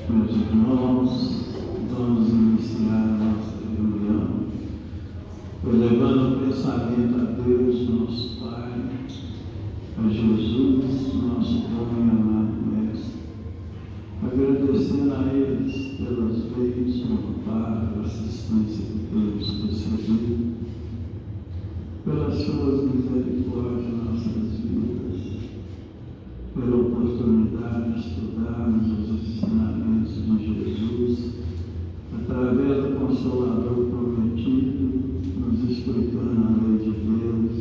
Meus irmãos, vamos iniciar a nossa reunião, elevando o pensamento a Deus, nosso Pai, a Jesus, nosso bom e amado Mestre, agradecendo a eles pelas bênçãos, amparo, assistência que temos recebido, pelas suas misericórdias em nossas vidas, pela oportunidade de estudarmos os ensinamentos de Jesus, através do Consolador prometido, nos explicando a lei de Deus,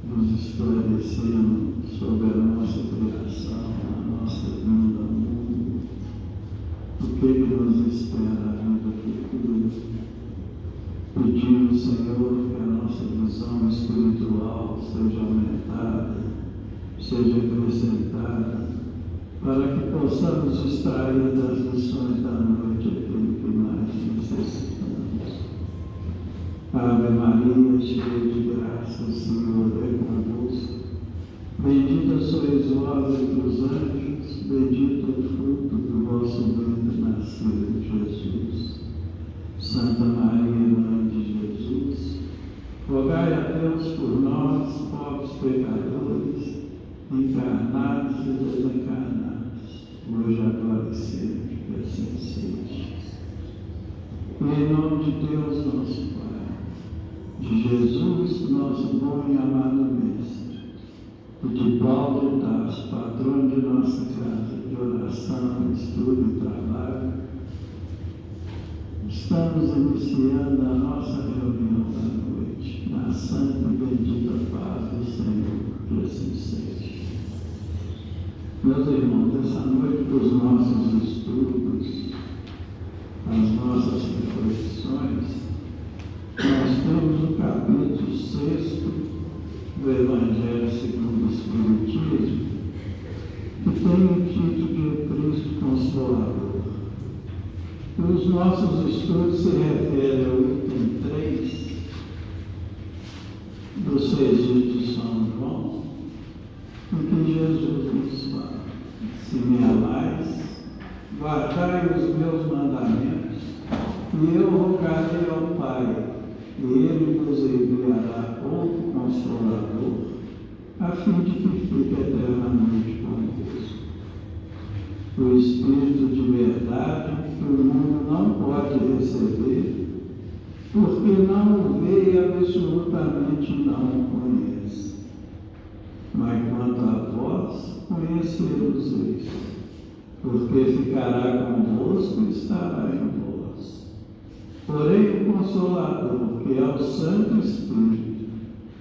nos esclarecendo sobre a nossa criação, a nossa vinda ao mundo, o que nos espera a vida futura. Pedimos, Senhor, que a nossa visão espiritual seja aumentada, seja acrescentada, para que possamos extrair das lições da noite aquilo que mais necessitamos. Ave Maria, cheia de graça, o Senhor é convosco. Bendita sois vós entre os anjos, bendito o fruto do vosso ventre nascido, Jesus. Santa Maria, Mãe de Jesus, rogai a Deus por nós, pobres pecadores, encarnados e desencarnados, hoje, agora e sempre, que assim seja. E em nome de Deus, nosso Pai, de Jesus, nosso bom e amado Mestre, e de Paulo de Tarso, patrão de nossa casa de oração, estudo e trabalho, estamos iniciando a nossa reunião da noite, na santa e bendita paz do Senhor, que assim seja. Meus irmãos, essa noite, dos nossos estudos, as nossas reflexões, nós temos o capítulo 6 do Evangelho segundo o Espiritismo, que tem o título de Cristo Consolador. Os nossos estudos se referem ao item 3 do Sermão de São João, em que Jesus nos fala: se me amais, guardai os meus mandamentos, e eu rogarei ao Pai, e Ele vos enviará outro Consolador, a fim de que fique eternamente convosco. O Espírito de verdade, que o mundo não pode receber, porque não o vê e absolutamente não o conhece. Mas quanto a vós, conhecê-los-eis, porque ficará convosco e estará em vós. Porém, o Consolador, que é o Santo Espírito,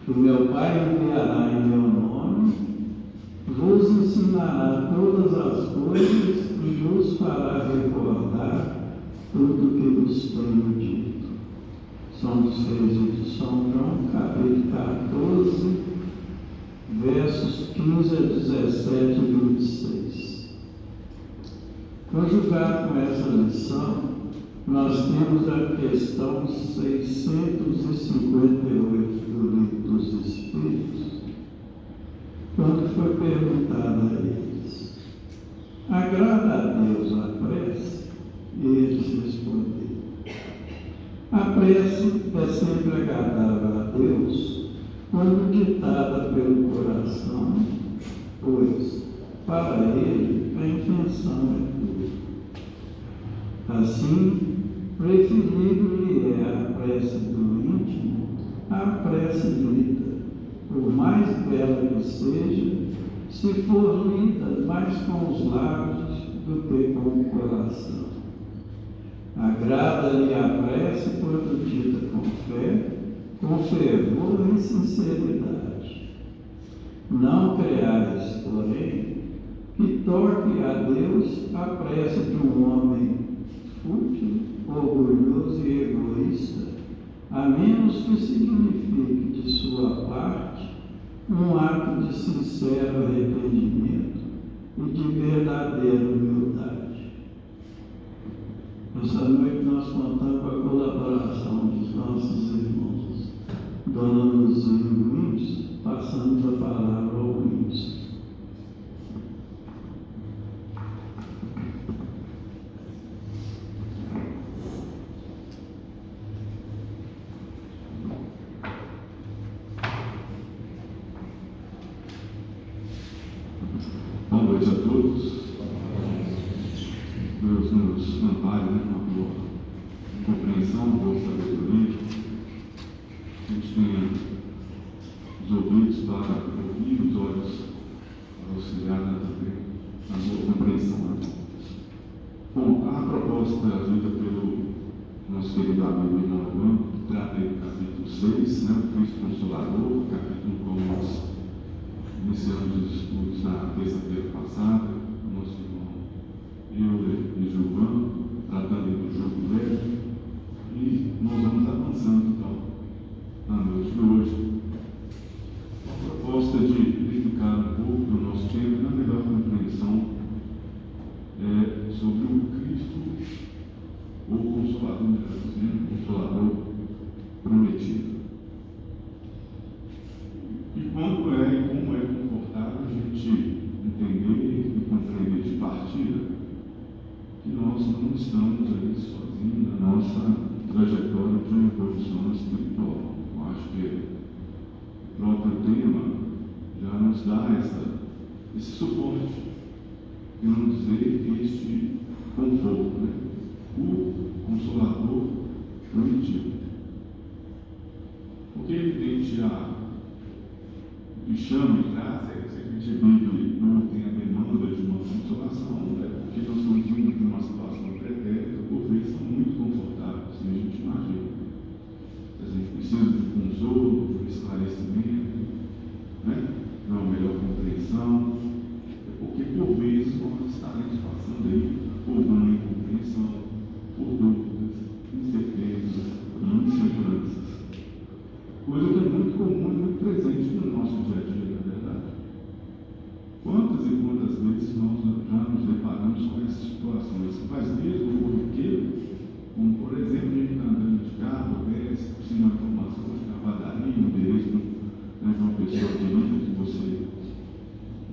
que meu Pai enviará em meu nome, vos ensinará todas as coisas e vos fará recordar tudo o que vos tenho dito. São dos Reis de São João, capítulo 14, versos 15 a 17 e 26. Conjugado com essa lição, nós temos a questão 658 do Livro dos Espíritos, quando foi perguntado a eles: agrada a Deus a prece? E eles responderam: a prece é sempre agradável a Deus quando ditada pelo coração, pois, para Ele, a intenção é tudo. Assim, preferível-lhe é a prece do íntimo à prece lida, por mais bela que seja, se for lida mais com os lábios do que com o coração. Agrada-lhe a prece quando dita com fé, com fervor e sinceridade. Não creais, porém, que torque a Deus a prece de um homem fútil, orgulhoso e egoísta, a menos que signifique de sua parte um ato de sincero arrependimento e de verdadeira humildade. Essa noite nós contamos com a colaboração dos nossos irmãos Dona Luzia e Luiz, passando a palavra ao Luiz. Boa noite a todos. Deus nos ampare com a boa compreensão, boa sabedoria. A gente tenha os ouvidos para ouvir, os olhos para auxiliar também na boa compreensão. Bom, a proposta lida pelo nosso querido amigo irmão Luan trata do capítulo 6, o Cristo Consolador, capítulo como nós iniciamos os estudos na terça-feira passada, o nosso irmão Euler e Gilvan, tratando do jogo leve, e nós vamos avançando então na noite de hoje. A proposta de verificar um pouco do nosso tempo na melhor compreensão sobre o Cristo, ou Consolador, Consolador prometido. E quando e como é confortável a gente entender e compreender de partida que nós não estamos ali sozinhos na nossa trajetória de evolução espiritual. Eu acho que o próprio tema já nos dá esse suporte, e não dizer este conforto, o Consolador prometido. Porque é evidente o que chama de graça é que se a gente vive não tem a demanda de uma consolação, porque nós estamos vindo de uma situação pretérita, por vezes são muito confortáveis, assim a gente imagina. A gente precisa de um consolo, de um esclarecimento, de uma melhor compreensão, porque por vezes nós estaremos passando aí por uma incompreensão, por dúvidas, incertezas, inseguranças. Coisa que é muito comum e muito presente no nosso dia a dia, na verdade. Quantas e quantas vezes nós já nos deparamos com essas situações, mas mesmo corriqueiro, como por exemplo, a gente está andando de carro, se uma informação de uma padaria, um endereço de uma pessoa querida que você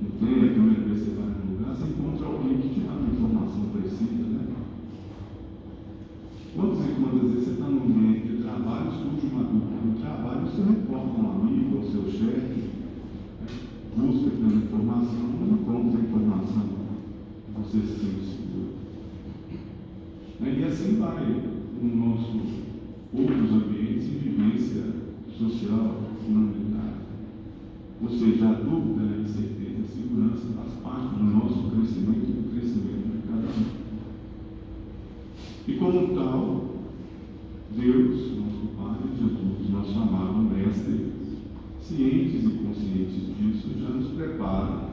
não tem, a primeira vez que você vai num lugar, você encontra alguém que te dá uma informação precisa, Quantas e quantas vezes você está num ambiente de trabalho, surge uma dúvida no trabalho, você reporta um amigo ou seu chefe, busca pela informação, não encontra a informação, você se sente seguro. E assim vai no nosso outros ambientes de vivência social, humanitária. Ou seja, a dúvida, a incerteza, a segurança faz parte do nosso crescimento e do crescimento de cada um. E como tal, Deus, nosso Pai, Jesus, nosso amado Mestre, cientes e conscientes disso, já nos prepara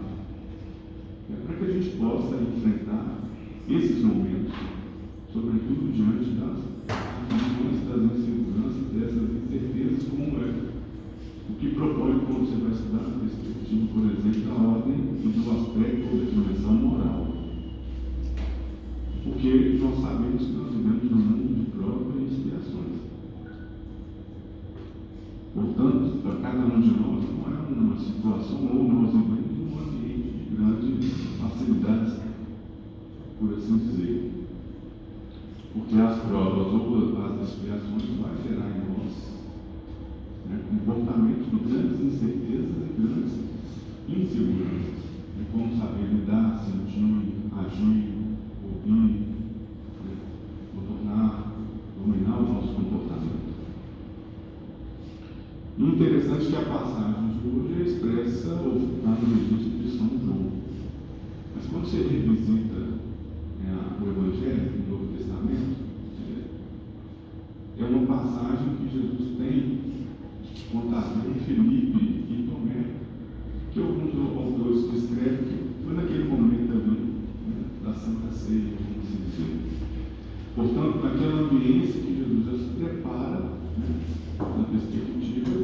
para que a gente possa enfrentar esses momentos, sobretudo diante das aflições, das inseguranças, dessas incertezas, como o que propõe quando você vai estudar a perspectiva, por exemplo, da ordem e do aspecto da dimensão moral. Porque nós sabemos que nós vivemos num mundo de provas e expiações. Portanto, para cada um de nós, não é uma situação ou nós vivemos num ambiente de grandes facilidades, por assim dizer. Porque as provas ou as expiações vão gerar em nós comportamentos de grandes incertezas e grandes inseguranças. De como saber lidar, sentir, agir, ouvir, dominar o nosso comportamento. E interessante que a passagem de hoje é expressa ou está no registro de São João. Mas quando você revisita o Evangelho do Novo Testamento, é uma passagem que Jesus tem contado em Filipe e Tomé, que alguns autores descrevem que foi naquele momento também da Santa Ceia, como se dizer. Portanto, naquela ambiência que Jesus já se prepara, na perspectiva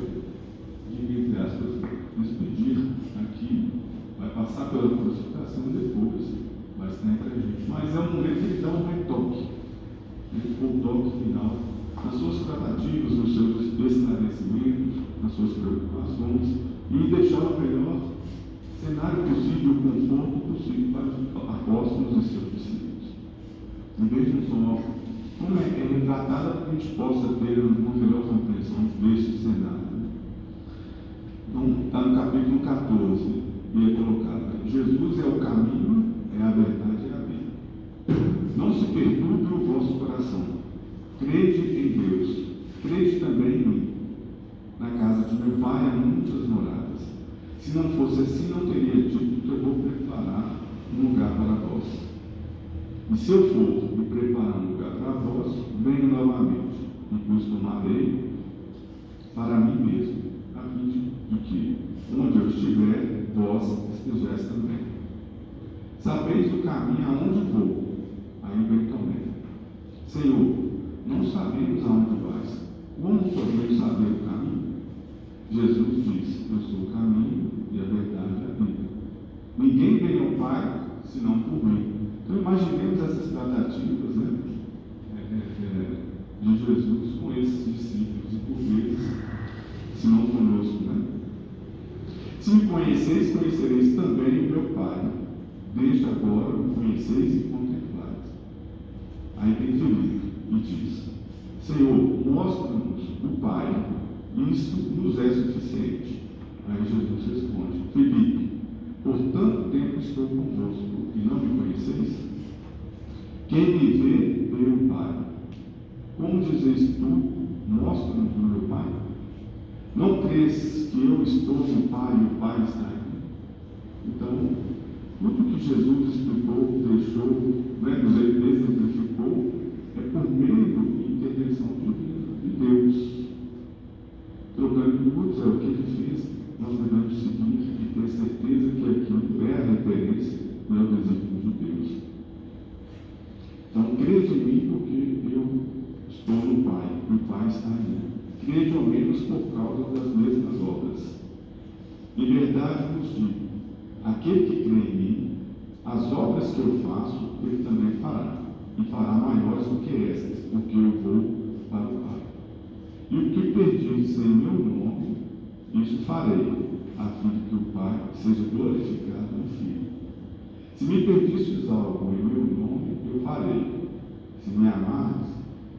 de, entre aspas, despedir aqui, vai passar pela crucificação e depois vai estar entre a gente. Mas é um momento que ele dá um retoque. o toque final, nas suas tratativas, nos seus esclarecimentos, nas suas preocupações, e deixar o melhor cenário possível, o conforto possível para os apóstolos e seus discípulos. E vejam só como é retratada para que a gente possa ter uma melhor compreensão deste cenário. Então, está no capítulo 14, e é colocado: Jesus é o caminho, é a verdade e a vida. Não se perturbe o vosso coração. Crede em Deus, crede também em mim. Na casa de meu pai há muitas moradas. Se não fosse assim, não teria dito que eu vou preparar um lugar para vós. E se eu for e preparar um lugar para vós, venho novamente e vos tomarei para mim mesmo, a fim de que, onde eu estiver, vós estejais também. Sabeis o caminho aonde vou. Aí vem Tomé: Senhor, não sabemos aonde vais. Como podemos saber o caminho? Jesus disse: Eu sou o caminho e a verdade e a vida. Ninguém vem ao Pai senão por mim. Então imaginemos essas tratativas, de Jesus com esses discípulos, e por vezes, se não conosco, Se me conheceis, conhecereis também o meu Pai. Desde agora o conheceis e contemplais. Aí vem Filipe e diz: Senhor, mostra-nos o Pai, isso nos é suficiente. Aí Jesus responde: Filipe, por tanto tempo estou convosco e não me conheceis? Quem me vê, vê o Pai. Como dizes tu, mostra-nos o meu Pai? Não crês que eu estou no Pai e o Pai está em mim? Então, tudo que Jesus explicou, deixou, nos exemplificou, é por meio de intervenção de Deus. Trocando miúdos, é o que ele fez, nós devemos seguir e ter certeza que aquilo é a referência, não é o desígnio de Deus. Então, crede em mim porque eu estou no Pai, e o Pai está em mim. Crede ao menos por causa das mesmas obras. Em verdade vos digo: aquele que crê em mim, as obras que eu faço, ele também fará, e fará maiores do que estas, porque eu vou para o Pai. E o que pedis em meu nome, isso farei, a fim de que o Pai seja glorificado no Filho. Se me pedistes algo em meu nome, eu farei. Se me amares,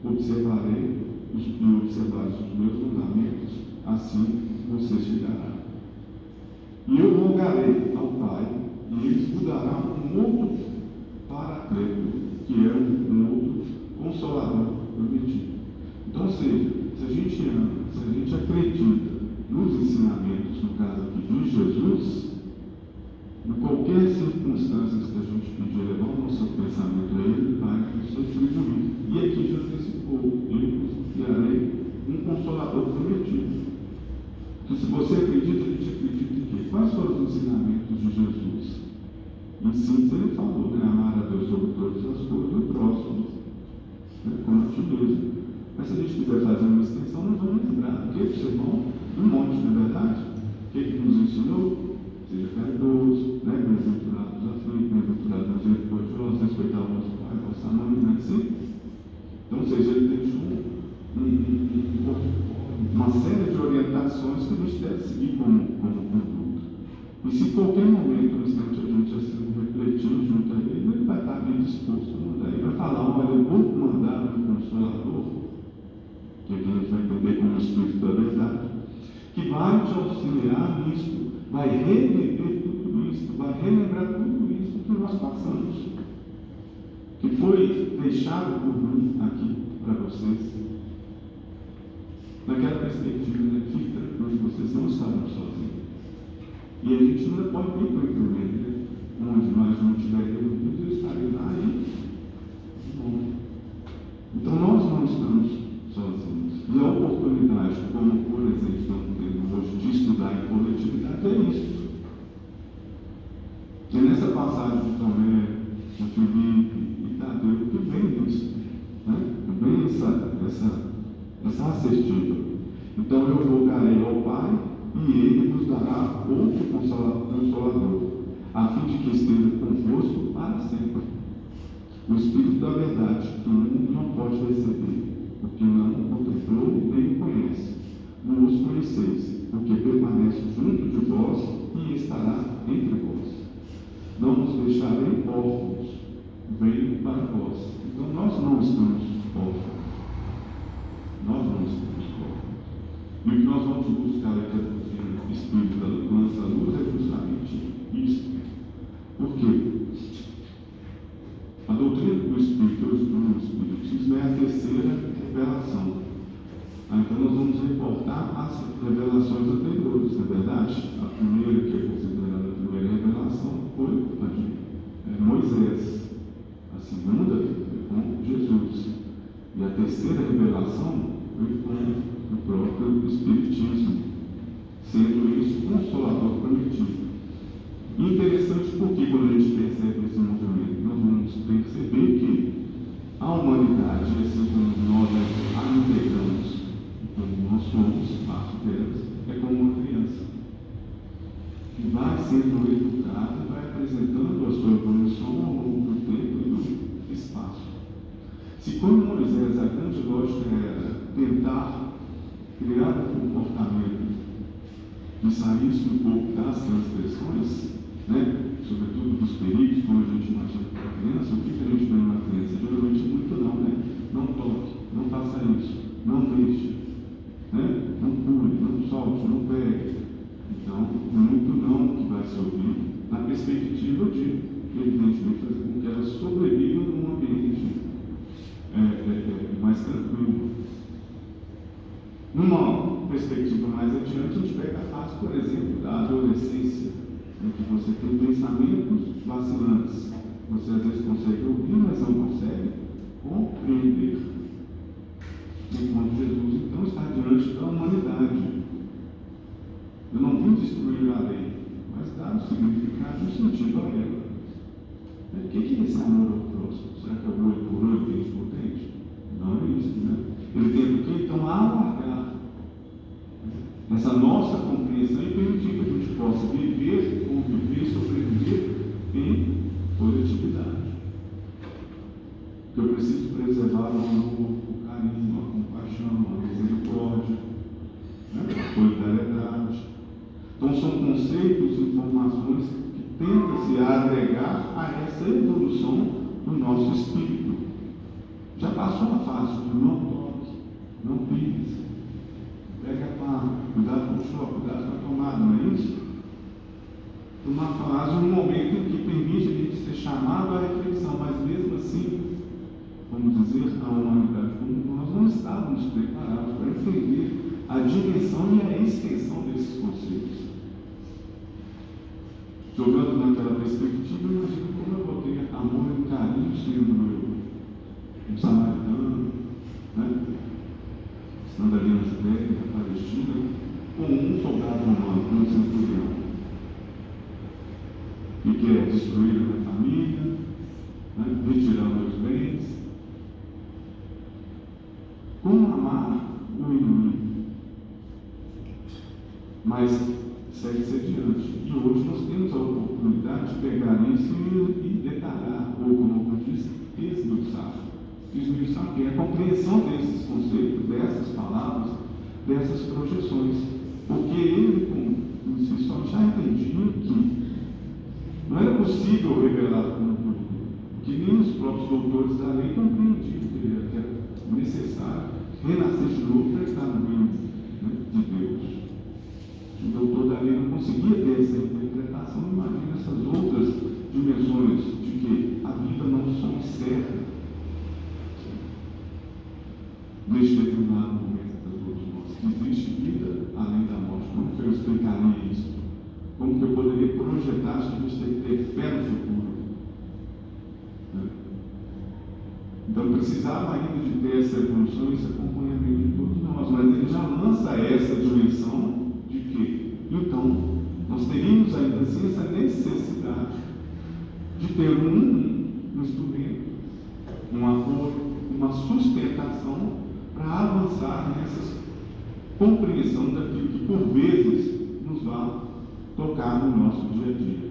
observares os meus mandamentos, assim você chegará. E eu rogarei ao Pai, e ele vos dará um outro Paracleto, que é um outro Consolador prometido. Então, ou seja, se a gente ama, se a gente acredita nos ensinamentos, no caso aqui de Jesus, em qualquer circunstância que a gente pedir levar o nosso pensamento a ele, vai nos retribuir. E aqui já antecipou: eu vos enviarei um Consolador prometido. Então, se você acredita, a gente acredita em quê? Quais foram os ensinamentos de Jesus? Em síntese, ele falou: amar a Deus sobre todas as coisas, o próximo, como a ti mesmo. Mas se a gente quiser fazer uma extensão, nós vamos lembrar do que sermão, um monte, não é verdade? O que nos ensinou? Seja caridoso, bem-aventurado dos aflitos, bem-aventurado misericordioso, respeitar o nosso pai, a nossa mãe, não é assim? Então, ou seja, ele deixou uma série de orientações que a gente deve seguir como conduta. E se em qualquer momento, no instante, a gente assim refletir junto a ele, ele vai estar bem disposto a mandar. Ele vai falar: olha, eu vou mandar um Consolador, que aqui a gente vai entender como o Espírito da Verdade, que vai te auxiliar nisso, vai reviver tudo isso, vai relembrar tudo isso que nós passamos, que foi deixado por mim aqui para vocês. Naquela perspectiva, fique tranquilo, vocês não estarão sozinhos. E a gente não pode vir para o primeiro, onde nós não estivermos reunidos, eu estarei lá aí. Então nós não estamos sozinhos. E a oportunidade, como por exemplo estamos tendo hoje, de estudar em coletividade, é isso. E nessa passagem de Tomé, de Filipe e Tadeu, que vem isso, que vem essa assertiva. Então eu rogarei ao Pai, e ele vos dará outro Consolador, a fim de que esteja convosco para sempre. o Espírito da verdade, que o mundo não pode receber, porque não o contemplou nem o conhece. Não os conheceis, porque permanece junto de vós e estará entre vós. Não nos deixarei órfãos, venho para vós. Então nós não estamos órfãos. Nós não estamos órfãos. E o que nós vamos buscar aqui a doutrina espírita lança a luz é justamente isso. Por quê? A doutrina do Espírito, o estudo do Espiritismo, é a terceira revelação. Então nós vamos reportar as revelações anteriores, na verdade. A primeira, que é considerada a primeira revelação, foi a de Moisés. A segunda foi com Jesus. E a terceira revelação foi com o próprio Espiritismo, sendo isso consolador prometido. Interessante porque quando a gente percebe esse movimento, nós vamos perceber que a humanidade, assim como nós a integramos, como nós somos parte delas, é como uma criança que vai sendo educada e vai apresentando a sua evolução ao longo do tempo e do espaço. Se como Moisés a grande lógica era tentar criar um comportamento que saísse um pouco das transgressões, sobretudo dos perigos, como a gente imagina para a criança, o que a gente vê numa criança? Geralmente muito não, não toque, não faça isso, não deixe, não pule, não solte, não pegue. Então, muito não que vai se ouvir na perspectiva de, evidentemente, fazer com que elas sobrevivam num ambiente mais tranquilo. Numa perspectiva mais adiante, a gente pega a fase, por exemplo, da adolescência, em que você tem pensamentos vacilantes. Você às vezes consegue ouvir, mas não consegue compreender. Enquanto Jesus, então, está diante da humanidade. Eu não vim destruir a lei, mas dar o significado e o sentido a ela. O que é esse amor ao próximo? Será que é o olho por olho, dente por dente? Não é isso, Ele tem o que? Então, alargar essa nossa compreensão e permitir que a gente possa viver, conviver, sobreviver em coletividade. Que eu preciso preservar o amor, o carinho, a compaixão, a misericórdia, a solidariedade. Então são conceitos, informações que tentam se agregar a essa evolução do nosso espírito. Já passou a fase de não toque, não pise, pega a pá, cuidado com o choque, cuidado com a tomada, não é isso? Uma fase, um momento em que permite a gente ser chamado à reflexão, mas mesmo assim, vamos dizer, a humanidade como nós não estávamos preparados para entender a dimensão e a extensão desses conceitos. Jogando naquela perspectiva, imagina como eu vou ter amor e carinho sendo um samaritano, estando ali na Judéia, na Palestina, com um soldado romano, com um centurião, que quer destruir a minha família, retirar meus bens. Como amar o inimigo? Mas segue-se adiante. E hoje nós temos a oportunidade de pegar isso e detalhar, ou como alguns dizem, esmiuçar. Esmiuçar que é a compreensão desses conceitos, dessas palavras, dessas projeções. Porque ele, como si só, já entendia que não era possível revelar como público, que nem os próprios doutores da lei compreendiam que era necessário renascer de novo para estar no reino de Deus. O doutor da lei não conseguia ter essa interpretação. Imagina essas outras dimensões de que a vida não só encerra neste determinado momento das outras mortes, que existe vida além da morte. Como que eu explicaria isso? Como que eu poderia projetar que a gente tem que ter fé no futuro? Então precisava ainda de ter essa evolução, esse acompanhamento de todos nós, mas ele já lança essa dimensão de que, então, nós teríamos ainda assim essa necessidade de ter um instrumento, um apoio, uma sustentação para avançar nessa compreensão daquilo que por vezes nos vai tocar no nosso dia a dia.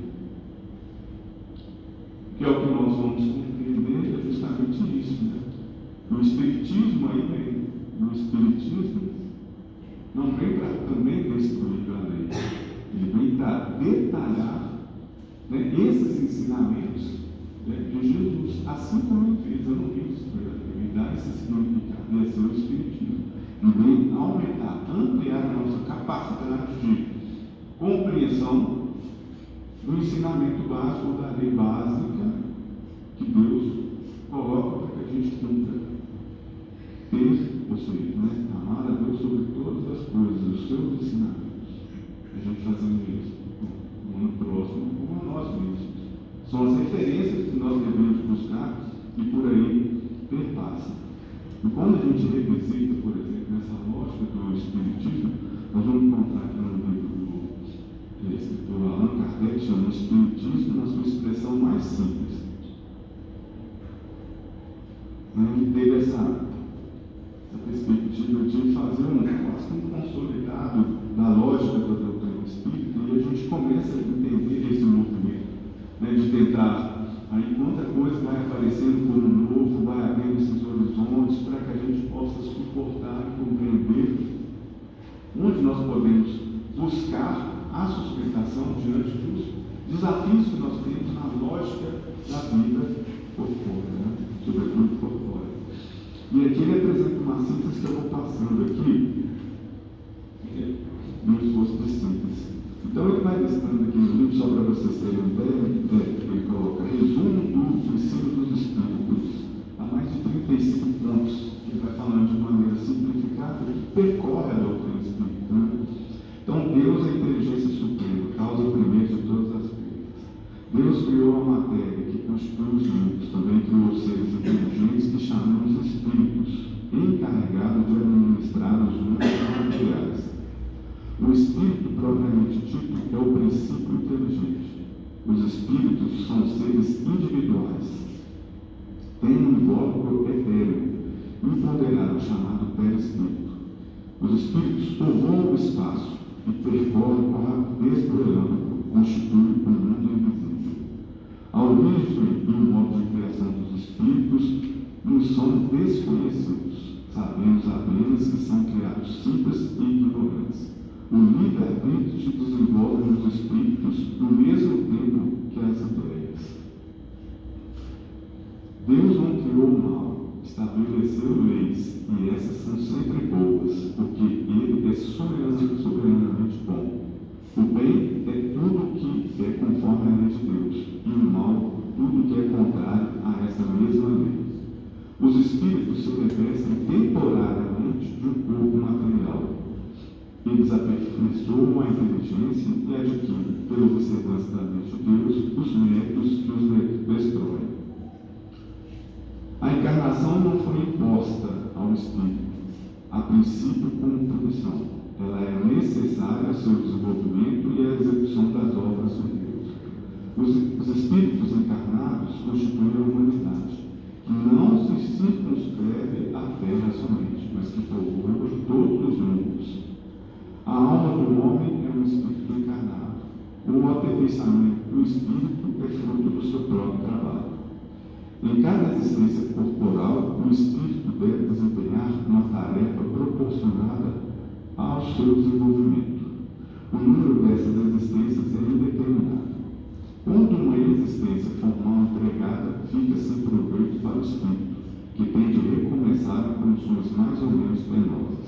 Que é o que nós vamos compreender espiritismo aí vem. O espiritismo não vem para também destruir a lei. Ele vem para detalhar, né, esses ensinamentos, né, de Jesus, assim como ele fez. Eu não vim destruir a lei, ele dá esse significado, esse é o espiritismo. Ele vem aumentar, ampliar a nossa capacidade de compreensão do ensinamento básico da lei básica que Deus coloca para que a gente cumpra. Ter, ou seja, né, amar a Deus sobre todas as coisas, os seus ensinamentos. A gente fazendo isso no próximo como a nós mesmos. São as referências que nós devemos buscar e por aí perpassam. E quando a gente revisita, por exemplo, essa lógica do Espiritismo, nós vamos encontrar aqui no livro do escritor Allan Kardec, chama o Espiritismo na sua expressão mais simples. Ele teve essa perspectiva de fazer quase um consolidado da lógica da doutrina espírita, e a gente começa a entender esse movimento, né, de tentar, aí quanta coisa vai aparecendo como novo, vai abrindo esses horizontes para que a gente possa suportar e compreender onde nós podemos buscar a sustentação diante dos desafios que nós temos na lógica da vida corpórea, né, sobretudo corpórea. E aqui ele apresenta uma síntese que eu vou passando aqui, no esforço de síntese. Então ele vai listando aqui no livro, só para vocês terem ideia, ele coloca resumo do princípio dos espíritos, há mais de 35 pontos, ele vai falando de maneira simplificada, que percorre a doutrina espírita. Né? Então Deus é a inteligência suprema, causa primeira de todas as coisas. Deus criou a matéria que constitui os mundos, também criou seres inteligentes que chamamos espíritos, encarregados de administrar os mundos materiais. O espírito, propriamente dito, é o princípio inteligente. Os espíritos são seres individuais. Têm um invólucro etéreo, imponderável, chamado perispírito. Os espíritos povoam o espaço e percorrem com a rapidez do relâmpago, constituem um mundo invisível. A origem e o modo de criação dos espíritos nos são desconhecidos. Sabemos apenas que são criados simples e ignorantes. O livre-arbítrio se desenvolve nos espíritos no mesmo tempo que as ideias. Deus não criou o mal, estabeleceu leis, e essas são sempre boas, porque Ele é soberanamente bom. O bem é tudo que é conforme a lei de Deus, e o mal, tudo que é contrário a essa mesma lei. Os espíritos se revestem temporariamente de um corpo material. Eles aperfeiçoam a inteligência e adquirem, pela observância da lei de Deus, os méritos que os destroem. A encarnação não foi imposta ao espírito, a princípio como punição. Ela é necessária ao seu desenvolvimento e à execução das obras de Deus. Os espíritos encarnados constituem a humanidade, que não se circunscreve à terra somente, mas que povoa todos os mundos. A alma do homem é um espírito encarnado. O aperfeiçoamento do espírito é fruto do seu próprio trabalho. Em cada existência corporal, o espírito deve desempenhar uma tarefa proporcionada ao seu desenvolvimento. O número dessas existências é indeterminado. Quando uma existência formal entregada, fica sem proveito para o espírito, que tem de recomeçar em condições mais ou menos penosas.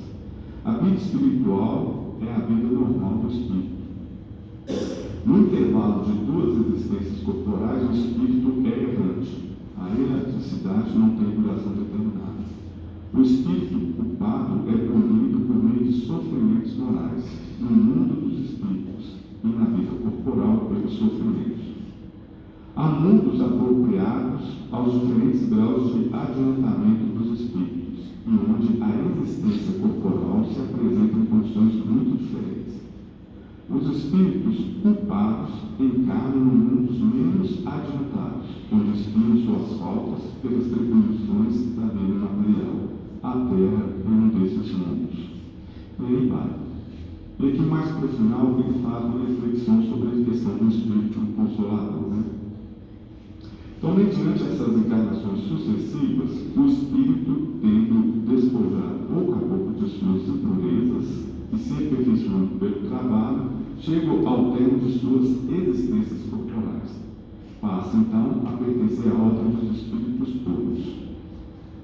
A vida espiritual é a vida normal do espírito. No intervalo de duas existências corporais, o espírito é errante. A erraticidade não tem duração determinada. O espírito culpado é punido por meio de sofrimentos morais, no mundo dos espíritos, e na vida corporal pelos sofrimentos. Há mundos apropriados aos diferentes graus de adiantamento dos espíritos, e onde a existência corporal se apresenta em condições muito diferentes. Os espíritos culpados encarnam em mundos menos adiantados, onde expiam suas faltas pelas tribuições da vida material. A Terra é um desses mundos. E aí vai. E aqui mais para o final ele faz uma reflexão sobre a questão do espírito consolador. Né? Então, mediante essas encarnações sucessivas, o espírito, tendo chegam ao termo de suas existências corporais. Passa então a pertencer à ordem dos espíritos puros.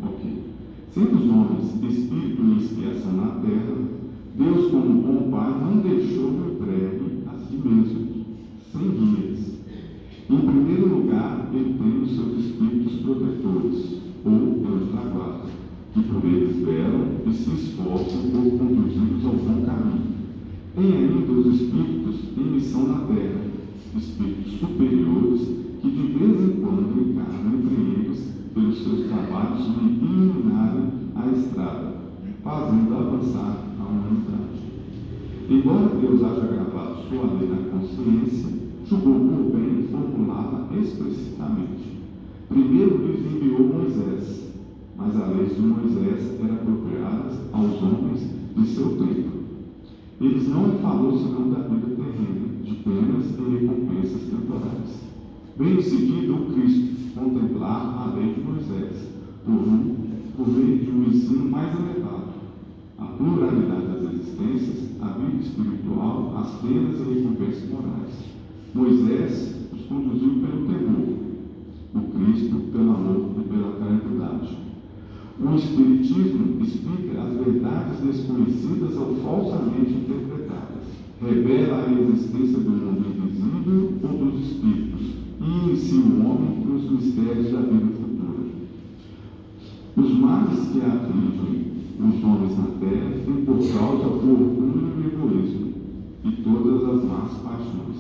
Ok. Sendo os homens espírito e expiação na terra, Deus, como bom Pai, não deixou entregue a si mesmo, sem guias. Em primeiro lugar, ele tem os seus espíritos protetores, ou anjos da guarda, que por eles velam e se esforçam por conduzi-los ao bom caminho. Tem ainda os espíritos em missão na terra, espíritos superiores que de vez em quando encarnam entre eles pelos seus trabalhos de iluminarem a estrada, fazendo avançar a humanidade. Embora Deus haja gravado sua lei na consciência, julgou por bem formulá-la explicitamente. Primeiro lhes enviou Moisés, mas a lei de Moisés era apropriada aos homens de seu tempo. Eles não lhe falou senão da vida terrena, de penas e recompensas temporais. Veio em seguida o Cristo contemplar a lei de Moisés, por meio de um ensino mais elevado, a pluralidade das existências, a vida espiritual, as penas e recompensas morais. Moisés os conduziu pelo temor, o Cristo pelo amor e pela caridade. O Espiritismo explica as verdades desconhecidas ou falsamente interpretadas, revela a existência do mundo invisível ou dos espíritos e inicia o homem nos mistérios da vida futura. Os males que afligem os homens na terra têm por causa o orgulho e o egoísmo e todas as más paixões.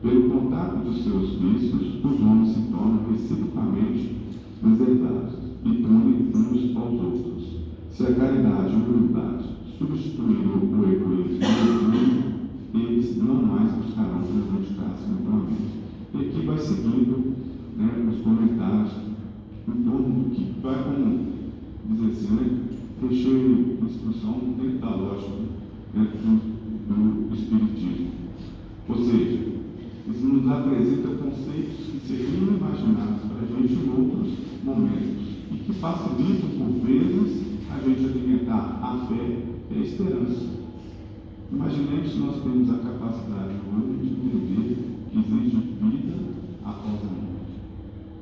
Pelo contato de seus vícios, os homens se tornam reciprocamente reservados e punem uns aos outros. Se a caridade e a humildade substituíram o egoísmo e o orgulho, eles não mais buscarão prejudicar-se mutuamente. E aqui vai seguindo, os comentários em torno do que vai, como dizer assim, recheio de instrução dentro da lógica do Espiritismo. Ou seja, isso nos apresenta conceitos que seriam imaginados para a gente em outros momentos e que facilitam, por vezes, a gente alimentar a fé e a esperança. Imaginemos se nós temos a capacidade hoje de entender que existe vida após a morte.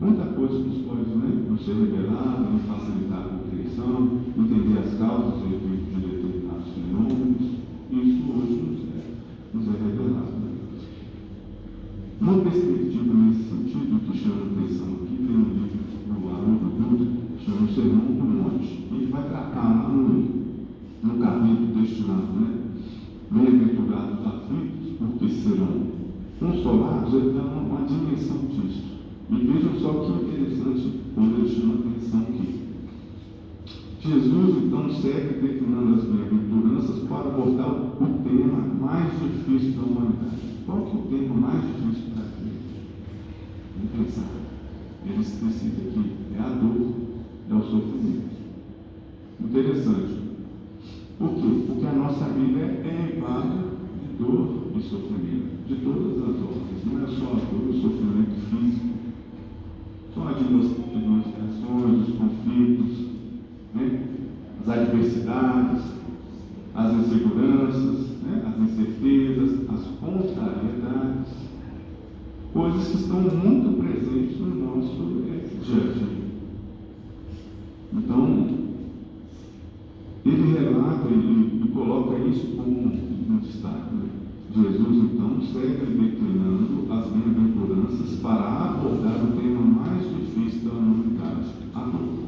Muita coisa nos pode nos ser revelada, nos facilitar a compreensão, entender as causas e efeitos de determinados fenômenos, e isso hoje nos é revelado. Uma perspectiva nesse sentido que chama a atenção aqui, tem um livro do Haroldo Dutra, que chama O Sermão do Monte. Ele vai tratar lá no capítulo destinado, bem-aventurados os aflitos, porque serão consolados. Ele dá uma dimensão disso. E vejam só que interessante quando ele chama a atenção aqui. Jesus então segue declinando as bem-aventuranças para abordar o tema mais difícil da humanidade. Qual que é o tema mais difícil para a gente? Vamos pensar. Ele se decide aqui: é a dor, é o sofrimento. Interessante. Por quê? Porque a nossa vida é invada de dor e sofrimento, de todas as ordens. Não é só a dor e o sofrimento físico, são as demonstrações, os conflitos, as adversidades, as inseguranças, as incertezas, as contrariedades, coisas que estão muito presentes no nosso dia a dia. Então, ele relata e coloca isso como um destaque. Jesus, então, segue declinando as bem-aventuranças para abordar o tema mais difícil da humanidade, a dor.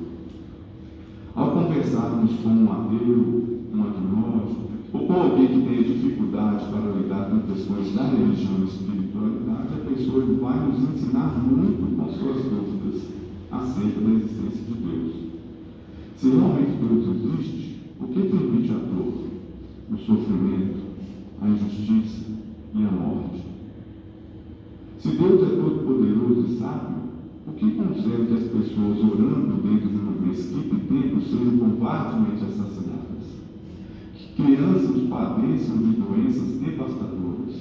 Ao conversarmos com um ateu, um agnóstico, ou com alguém que tenha dificuldade para lidar com questões da religião e espiritualidade, a pessoa vai nos ensinar muito com suas dúvidas acerca da existência de Deus. Se realmente Deus existe, o que permite a dor, o sofrimento, a injustiça e a morte? Se Deus é todo poderoso e sábio, o que concede que as pessoas orando dentro de uma mesquita e templo sejam covardemente assassinadas? Que crianças padeçam de doenças devastadoras?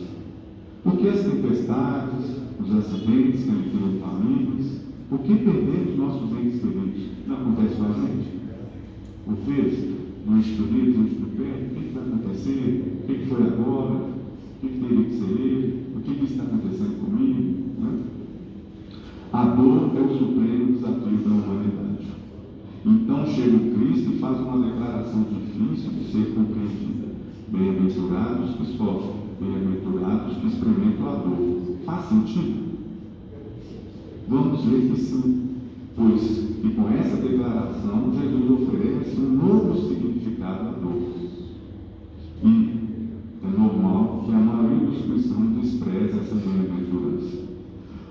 Por que as tempestades, os acidentes que aniquilam famílias? Por que perdemos nossos entes queridos? Não acontece com a gente? O fez? No espírito, no pé? O que vai acontecer? O que foi agora? O que teria que ser ele? O que está acontecendo comigo? Né? A dor é o supremo desafio da humanidade. Então chega o Cristo e faz uma declaração difícil de ser compreendida. Bem-aventurados que sofrem, bem-aventurados que experimentam a dor. Faz sentido? Vamos ver que sim, pois e com essa declaração Jesus oferece um novo significado à dor. E é normal que a maioria dos cristãos despreze essa bem-aventurança.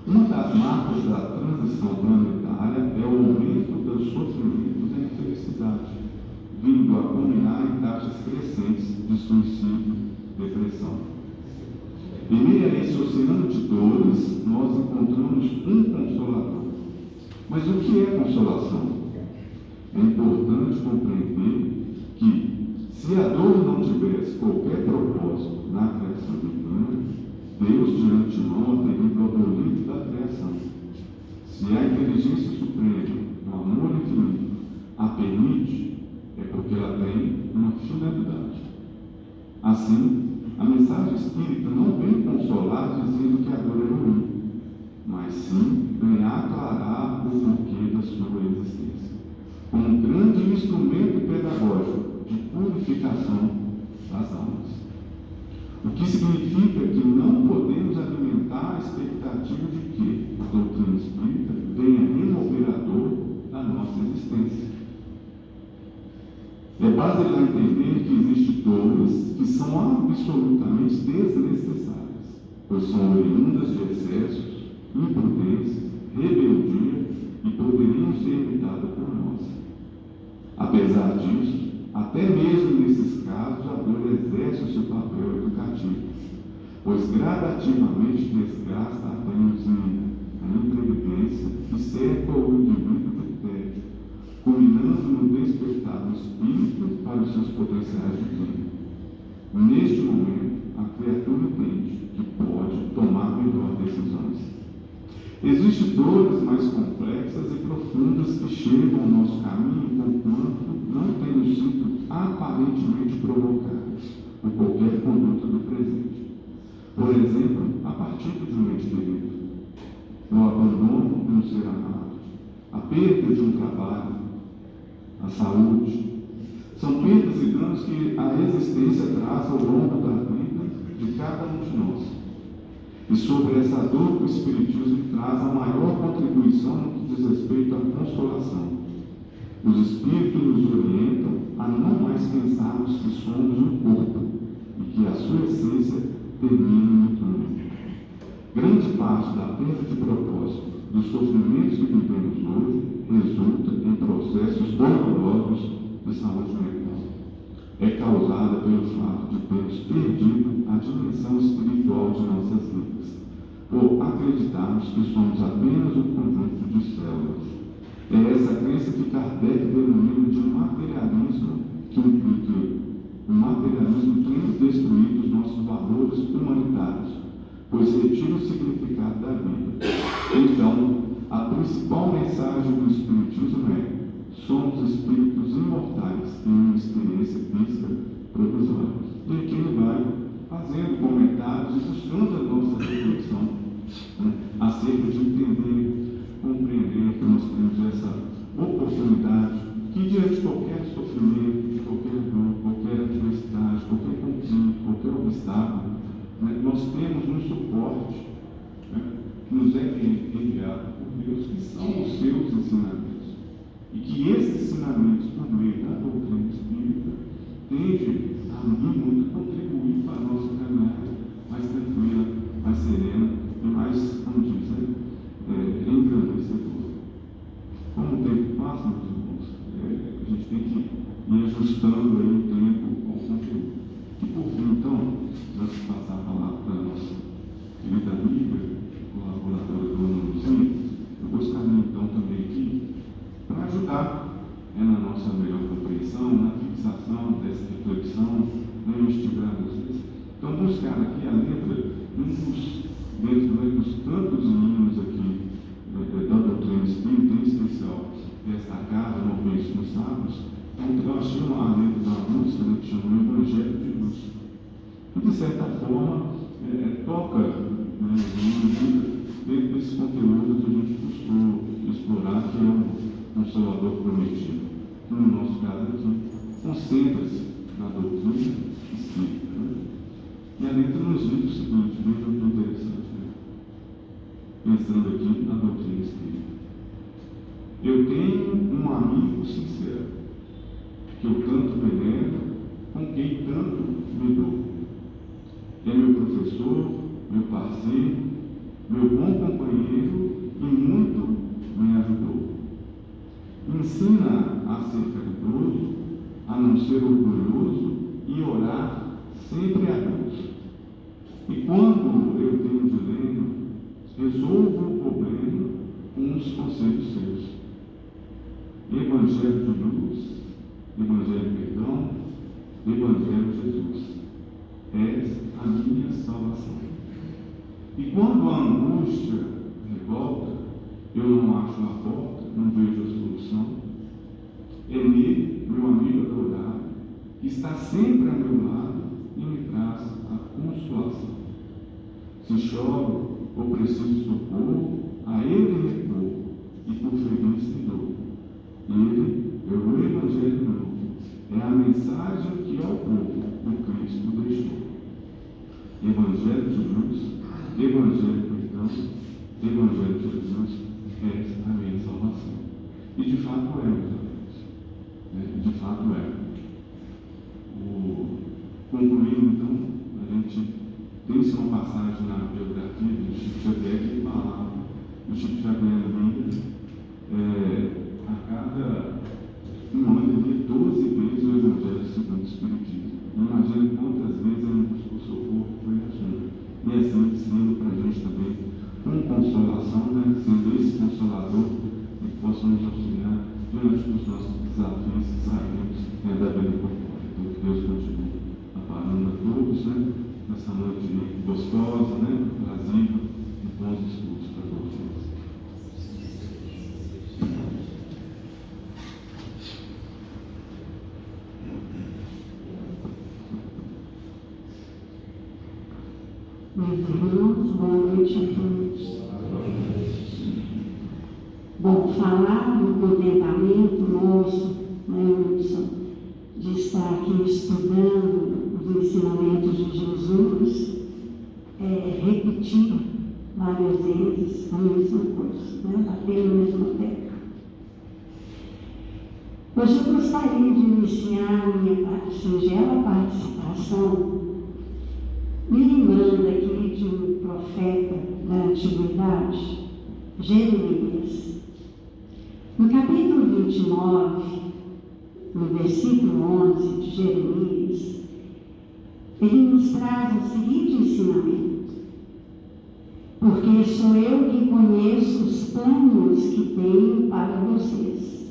Uma das marcas da transição planetária é o aumento dos sofrimentos e infelicidade, vindo a culminar em taxas crescentes de suicídio e depressão. Em meio a esse oceano de dores, nós encontramos um consolador. Mas o que é consolação? É importante compreender que, se a dor não tivesse qualquer propósito na criação divina, Deus de antemão a teria abolido da criação. Se a inteligência suprema, o amor infinito, a permite, é porque ela tem uma finalidade. Assim, a mensagem espírita não vem consolar dizendo que a dor é ruim, mas sim vem aclarar o porquê da sua existência, como um grande instrumento pedagógico de purificação das almas. O que significa que não podemos alimentar a expectativa de que a doutrina espírita venha remover a dor da nossa existência. É básico entender que existem dores que são absolutamente desnecessárias, pois são oriundas de excessos, imprudência, rebeldia e poderiam ser evitadas por nós. Apesar disso, até mesmo nesses casos, a dor exerce o seu papel educativo, pois gradativamente desgasta a teimosia, a imprevidência e cerca o indivíduo de tédio, culminando no despertar do espírito para os seus potenciais divinos. Neste momento, a criatura entende que pode tomar melhor decisões. Existem dores mais complexas e profundas que chegam ao nosso caminho conquanto não tenham sido aparentemente provocadas por qualquer conduta do presente. Por exemplo, a partida de um ente querido, o abandono de um ser amado, a perda de um trabalho, a saúde. São perdas e danos que a existência traz ao longo da vida de cada um de nós. E sobre essa dor que o Espiritismo traz a maior contribuição no que diz respeito à consolação. Os Espíritos nos orientam a não mais pensarmos que somos um corpo e que a sua essência termina no túmulo. Grande parte da perda de propósito dos sofrimentos que vivemos hoje resulta em processos dolorosos de saúde mental. É causada pelo fato de termos perdido a dimensão espiritual de nossas vidas, por acreditarmos que somos apenas um conjunto de células. É essa crença que Kardec denomina de materialismo, que implica o materialismo tem destruído os nossos valores humanitários, pois retira o significado da vida. Então, a principal mensagem do Espiritismo é: somos espíritos imortais em uma experiência física provisória. E aqui ele vai fazendo comentários e buscando a nossa reflexão, né, acerca de entender, compreender que nós temos essa oportunidade que, diante de qualquer sofrimento, de qualquer dor, qualquer adversidade, qualquer conflito, qualquer obstáculo, né, nós temos um suporte, né, que nos é enviado por Deus, que são os seus ensinamentos. E que esses ensinamentos, por meio da doutrina espírita, tendem a muito contribuir para a nossa caminhada mais tranquila, mais serena e mais, como diz, engrandecedora. Como o tempo passa, meus irmãos, a gente tem que ir ajustando aí o tempo ao conteúdo. E por fim, então, antes de passar a palavra para a nossa querida amiga, colaboradora do Ana Luzia, eu gostaria então também aqui para ajudar na nossa melhor compreensão, na fixação dessa reflexão, no instigar vocês. Então, buscar aqui a letra dentro dos tantos hinos aqui da doutrina espírita, em especial desta casa, no mês nos sábados. Então, eu achei uma letra da música, né, que chama o Evangelho de Luz. e, de certa forma, toca, né, dentro desse conteúdo que a gente buscou explorar, que é o Consolador prometido. Que, no nosso caso aqui, concentra-se na doutrina espírita. Né? E ali nos diz o seguinte, veja o que é interessante, né? Pensando aqui na doutrina espírita. Eu tenho um amigo sincero, que eu tanto venero, com quem tanto me dou. É meu professor, meu parceiro, meu bom companheiro e muito me ajudou. Me ensina a ser caridoso, a não ser orgulhoso e orar sempre a Deus. E quando eu tenho um dilema, resolvo o problema com os conselhos seus. Evangelho de luz, Evangelho de perdão, Evangelho de Jesus. És a minha salvação. E quando a angústia revolta, eu não acho a porta, não vejo a solução. É nele, meu amigo adorado, que está sempre ao meu lado e me traz a consolação. Se choro ou preciso socorro, a ele recorro e por feliz me dou. Ele é o Evangelho novo, é a mensagem que ao povo o Cristo deixou. Evangelho de luz, Evangelho de perdão, Evangelho de Jesus, é a minha salvação. E de fato é, meus amigos. De fato é. Concluindo, então, a gente tem-se uma passagem na biografia do Chico Xavier que falava, o Chico Xavier a cada um ano ele lia 12 vezes o Evangelho segundo o Espiritismo. Imagina quantas vezes ele buscou socorro foi assunto. E assim ensinando para a gente também com consolação, né? Sendo esse consolador que possa nos auxiliar diante dos nossos desafios que sabemos da vida corpórea. Então que Deus continue amparando a todos, né? Nessa noite gostosa, né? Trazida e bons estudos para todos nós. Meus irmãos, boa noite a todos. Bom, falar do contentamento nosso, né, Hudson, de estar aqui estudando os ensinamentos de Jesus, repetir várias vezes a mesma coisa, né, bater na mesma tecla. Hoje eu gostaria de iniciar a minha singela participação me lembrando aqui de um profeta da antiguidade, Jeremias. No capítulo 29, no versículo 11 de Jeremias, ele nos traz o seguinte ensinamento: porque sou eu que conheço os planos que tenho para vocês,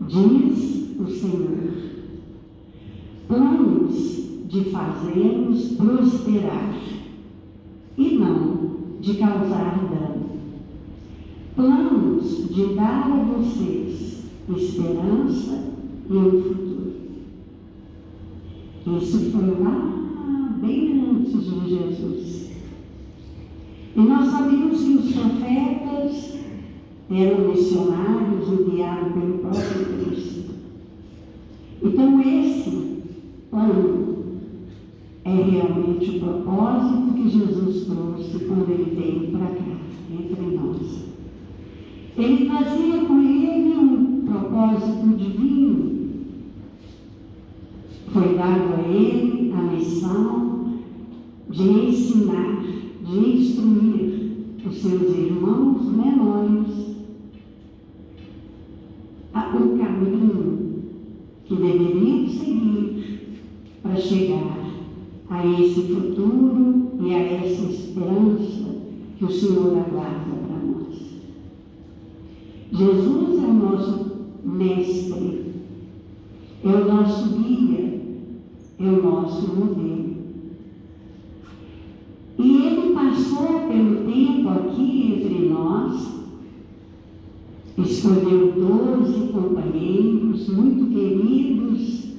diz o Senhor. Planos de fazê-los prosperar e não de causar dano. Planos de dar a vocês esperança e um futuro. Isso foi lá bem antes de Jesus. E nós sabemos que os profetas eram missionários enviados pelo próprio Cristo. Então esse plano é realmente o propósito que Jesus trouxe quando ele veio para cá, entre nós. Ele trazia com ele um propósito divino. Foi dado a ele a missão de ensinar, de instruir os seus irmãos menores o caminho que deveriam seguir para chegar a esse futuro e a essa esperança que o Senhor aguarda para nós. Jesus é o nosso mestre, é o nosso guia, é o nosso modelo. E ele passou pelo tempo aqui entre nós, escolheu 12 companheiros muito queridos,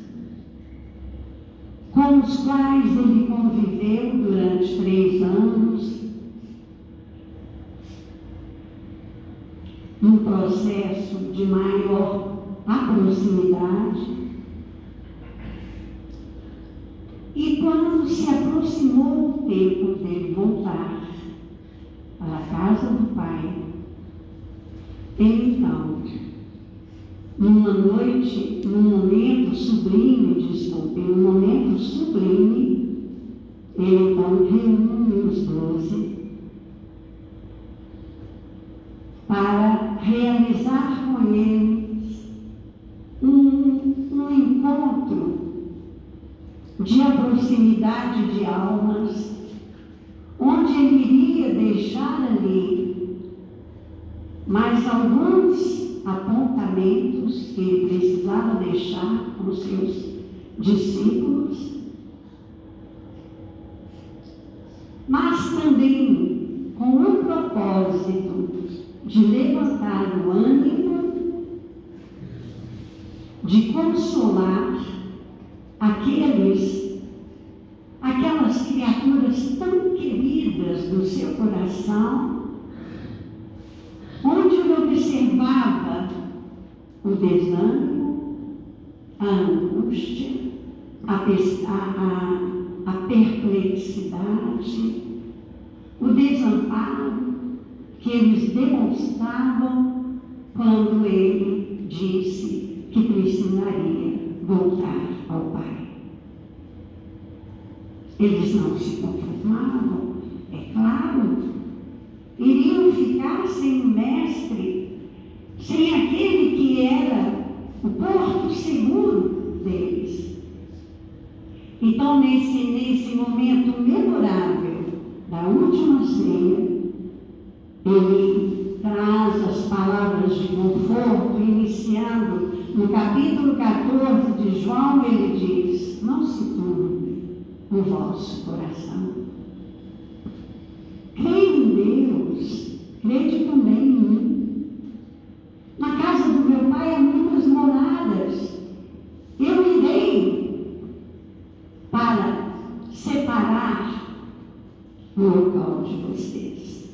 com com os quais ele conviveu durante 3 anos, num processo de maior proximidade. E quando se aproximou o tempo dele voltar para a casa do Pai, ele então, numa noite, num momento sublime, ele então reúne os 12 para realizar com eles um encontro de proximidade de almas, onde ele iria deixar ali mais alguns apontamentos que ele precisava deixar para os seus discípulos, mas também com o propósito de levantar o ânimo, de consolar aquelas criaturas tão queridas do seu coração, onde ele observava o desânimo, a angústia, a perplexidade, o desamparo que eles demonstravam quando ele disse que precisaria voltar ao Pai. Eles não se conformavam, é claro, iriam ficar sem o Mestre, sem aquele que era o porto seguro deles. Então, nesse momento memorável da última ceia, ele traz as palavras de conforto, iniciando no capítulo 14 de João. Ele diz: não se turbe o vosso coração. Creia em Deus, crede também em mim. Na casa do meu Pai há muitas moradas. Eu irei para separar o local de vocês.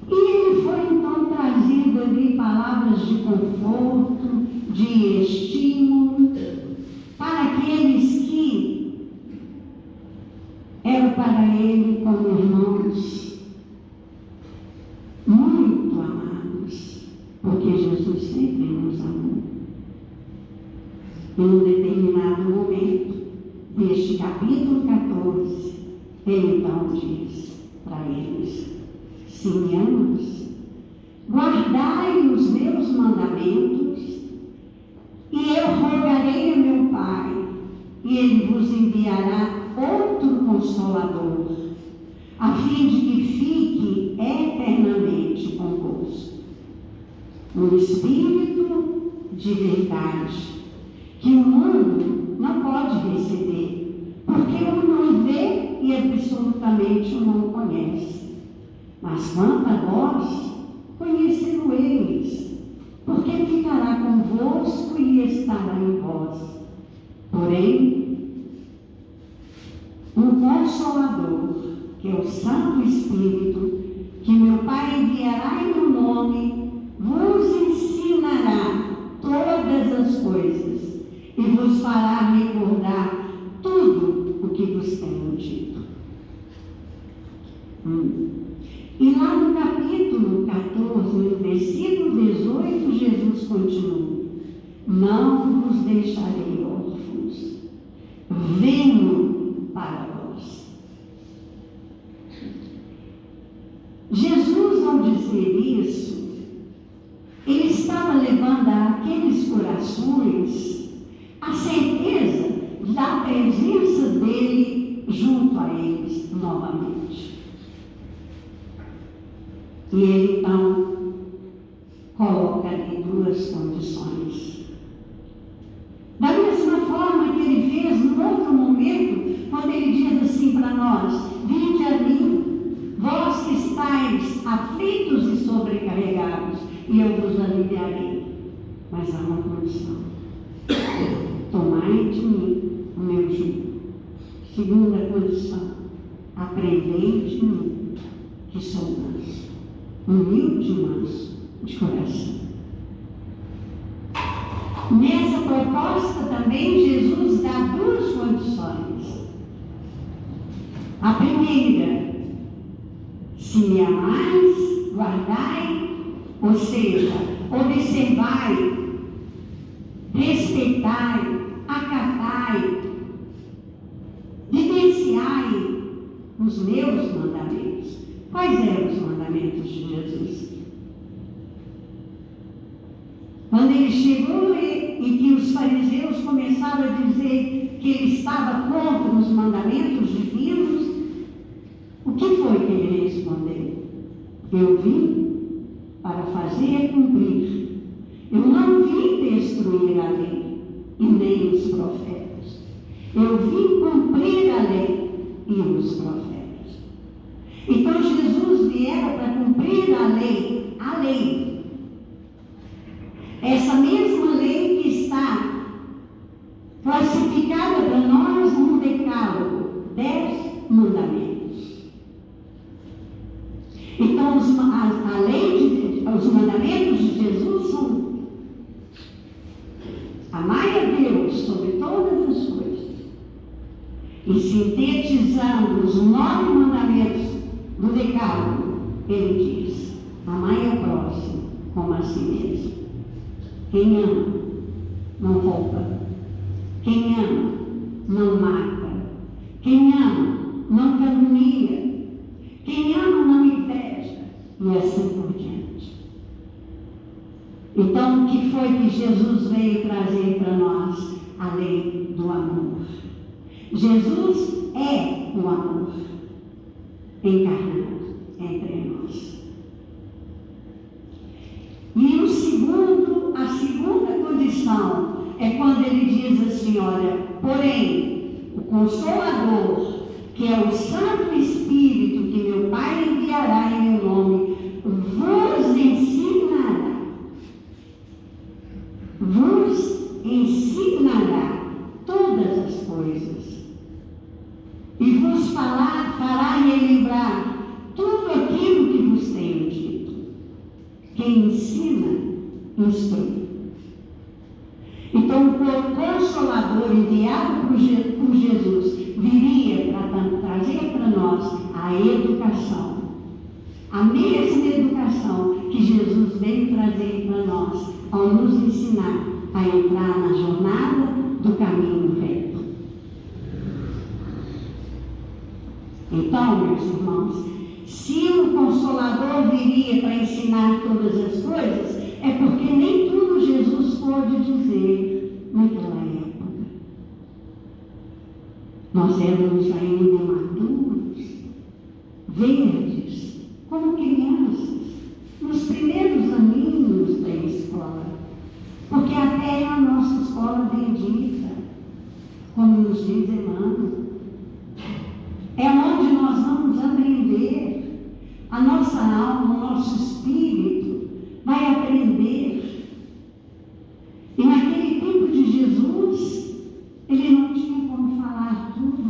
E ele foi então trazido ali palavras de conforto, de estímulo, para aqueles que eram para ele como irmãos muito amados, porque Jesus sempre nos amou. Em um determinado momento deste capítulo 14, ele então diz para eles: se me amas, guardai os meus mandamentos, e eu rogarei a meu Pai, e ele vos enviará outro Consolador, a fim de que fique eternamente convosco. Um Espírito de verdade, que o mundo não pode receber, porque o não vê e absolutamente o não conhece. Mas quanto a vós, conhecê-lo-eis, porque ficará convosco e estará em vós. Porém, um Consolador, que é o Santo Espírito, que meu Pai enviará em meu nome, vos ensinará todas as coisas e vos fará recordar tudo o que vos tenho dito. E lá no capítulo 14, no versículo 18, Jesus continua: não vos deixarei órfãos, venho para vós. Jesus, ao dizer isso, ele estava levando àqueles corações a certeza da presença dele junto a eles novamente. E ele então coloca ali 2 condições. Da mesma forma que ele fez no outro momento, quando ele diz assim para nós: vinde a mim, vós que estáis aflitos e sobrecarregados, e eu vos aliviarei. Mas há uma condição: tomai de mim o meu jugo. Segunda condição, aprendei de mim, que sou manso, humilde e manso de coração. Nessa proposta também Jesus dá duas condições. A primeira, se me amais, guardai, ou seja, observai, respeitai, acatai, vivenciai os meus mandamentos. Quais eram os mandamentos de Jesus? Quando ele chegou e que os fariseus começaram a dizer que ele estava contra os mandamentos divinos, o que foi que ele respondeu? Eu vim para fazer cumprir. Eu não vim destruir a lei e nem os profetas. Eu vim cumprir a lei e os profetas. Então Jesus viera para cumprir a lei. A lei. Essa mesma lei que está classificada para nós no decálogo, 10 mandamentos. Então os mandamentos de Jesus são: amai a Deus sobre todas as coisas. E sintetizando os 9 mandamentos do decálogo, ele diz: amai ao próximo como a si mesmo. Quem ama, não rouba. Quem ama, não mata. Quem ama, não calunia. Quem ama, não inveja. E assim por diante. Então, o que foi que Jesus veio trazer para nós? A lei do amor. Jesus é o amor encarnado entre nós. E a segunda condição é quando ele diz assim, olha, porém, o Consolador, que é o Santo Espírito que meu Pai enviará em meu nome, vos ensinará todas as coisas e vos fará relembrar tudo aquilo que vos tenho dito. Quem ensina, instrui. Então, o Consolador enviado por Jesus viria para trazer para nós a educação, a mesma educação que Jesus veio trazer para nós ao nos ensinar a entrar na jornada do caminho reto. Então, meus irmãos, se o Consolador viria para ensinar todas as coisas, é porque nem tudo Jesus pôde dizer naquela época. Nós éramos ainda imaturos, verdes, como crianças, nos primeiros aninhos da escola, porque até é a nossa escola bendita, como nos diz Emmanuel. É onde nós vamos aprender, a nossa alma, o nosso espírito vai aprender. E naquele tempo de Jesus, ele não tinha como falar tudo.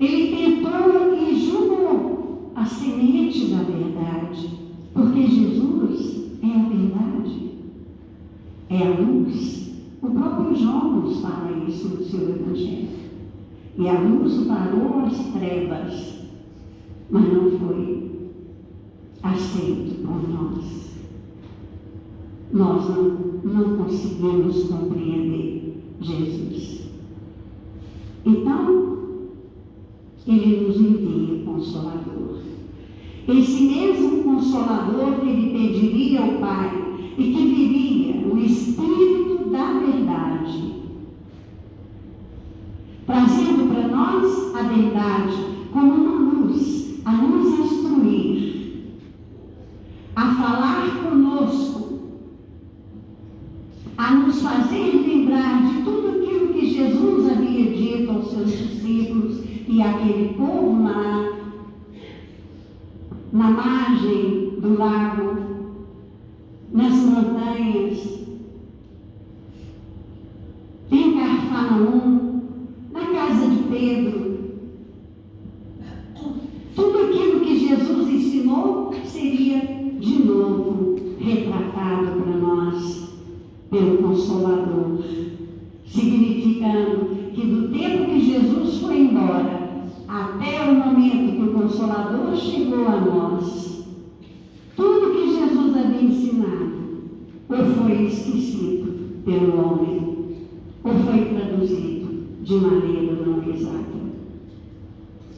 Ele tentou e julgou a semente da verdade, porque Jesus é a verdade, é a luz. O próprio João nos fala isso no seu Evangelho. E a luz varou as trevas, mas não foi aceito por nós. Nós não conseguimos compreender Jesus. Então, ele nos envia o Consolador. Esse mesmo Consolador que ele pediria ao Pai e que viria o Espírito da verdade, trazendo para nós a verdade como uma luz, a nos instruir, a falar conosco, a nos fazer lembrar de tudo aquilo que Jesus havia dito aos seus discípulos e àquele povo na margem do lago, nas montanhas. Consolador, significando que do tempo que Jesus foi embora até o momento que o Consolador chegou a nós, tudo que Jesus havia ensinado ou foi esquecido pelo homem, ou foi traduzido de maneira não exata.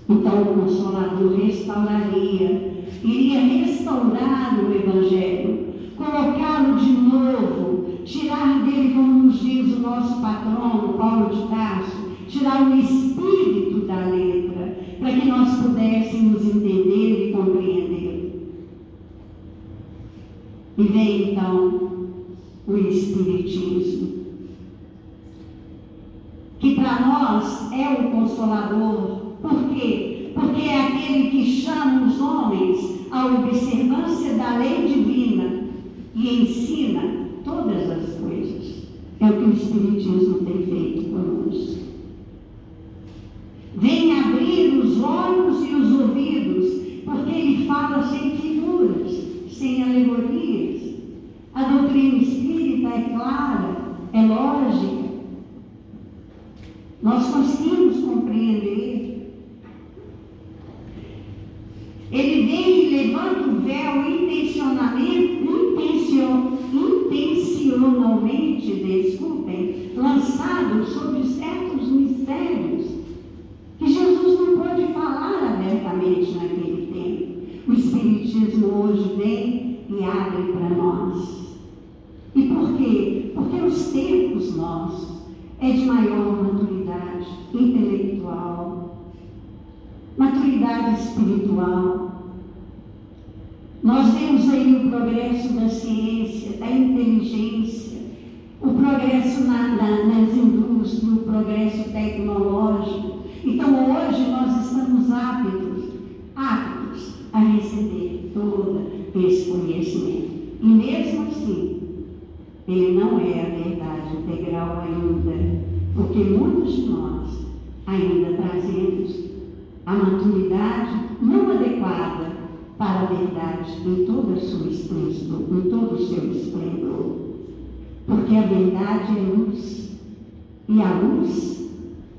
Então o Consolador restauraria, iria restaurar o Evangelho, colocá-lo de novo, tirar dele, como nos diz o nosso patrono Paulo de Tarso, tirar o espírito da letra, para que nós pudéssemos entender e compreender. E vem então o Espiritismo, que para nós é o Consolador. Por quê? Porque é aquele que chama os homens à observância da lei divina e ensina todas as coisas. É o que o Espiritismo tem feito conosco. Vem abrir os olhos e os ouvidos, porque ele fala sem figuras, sem alegorias. A doutrina espírita é clara, é lógica. Nós conseguimos compreender. Ele vem e levanta o véu intencionalmente, lançado sobre certos mistérios que Jesus não pôde falar abertamente naquele tempo. O Espiritismo hoje vem e abre para nós. E por quê? Porque os tempos nossos é de maior maturidade intelectual, maturidade espiritual. Nós vemos aí o progresso da ciência, da inteligência, o progresso nas indústrias, o progresso tecnológico. Então hoje nós estamos aptos a receber todo esse conhecimento. E mesmo assim, ele não é a verdade integral ainda, porque muitos de nós ainda trazemos a maturidade não adequada para a verdade em todo o seu esplendor. Porque a verdade é luz, e a luz,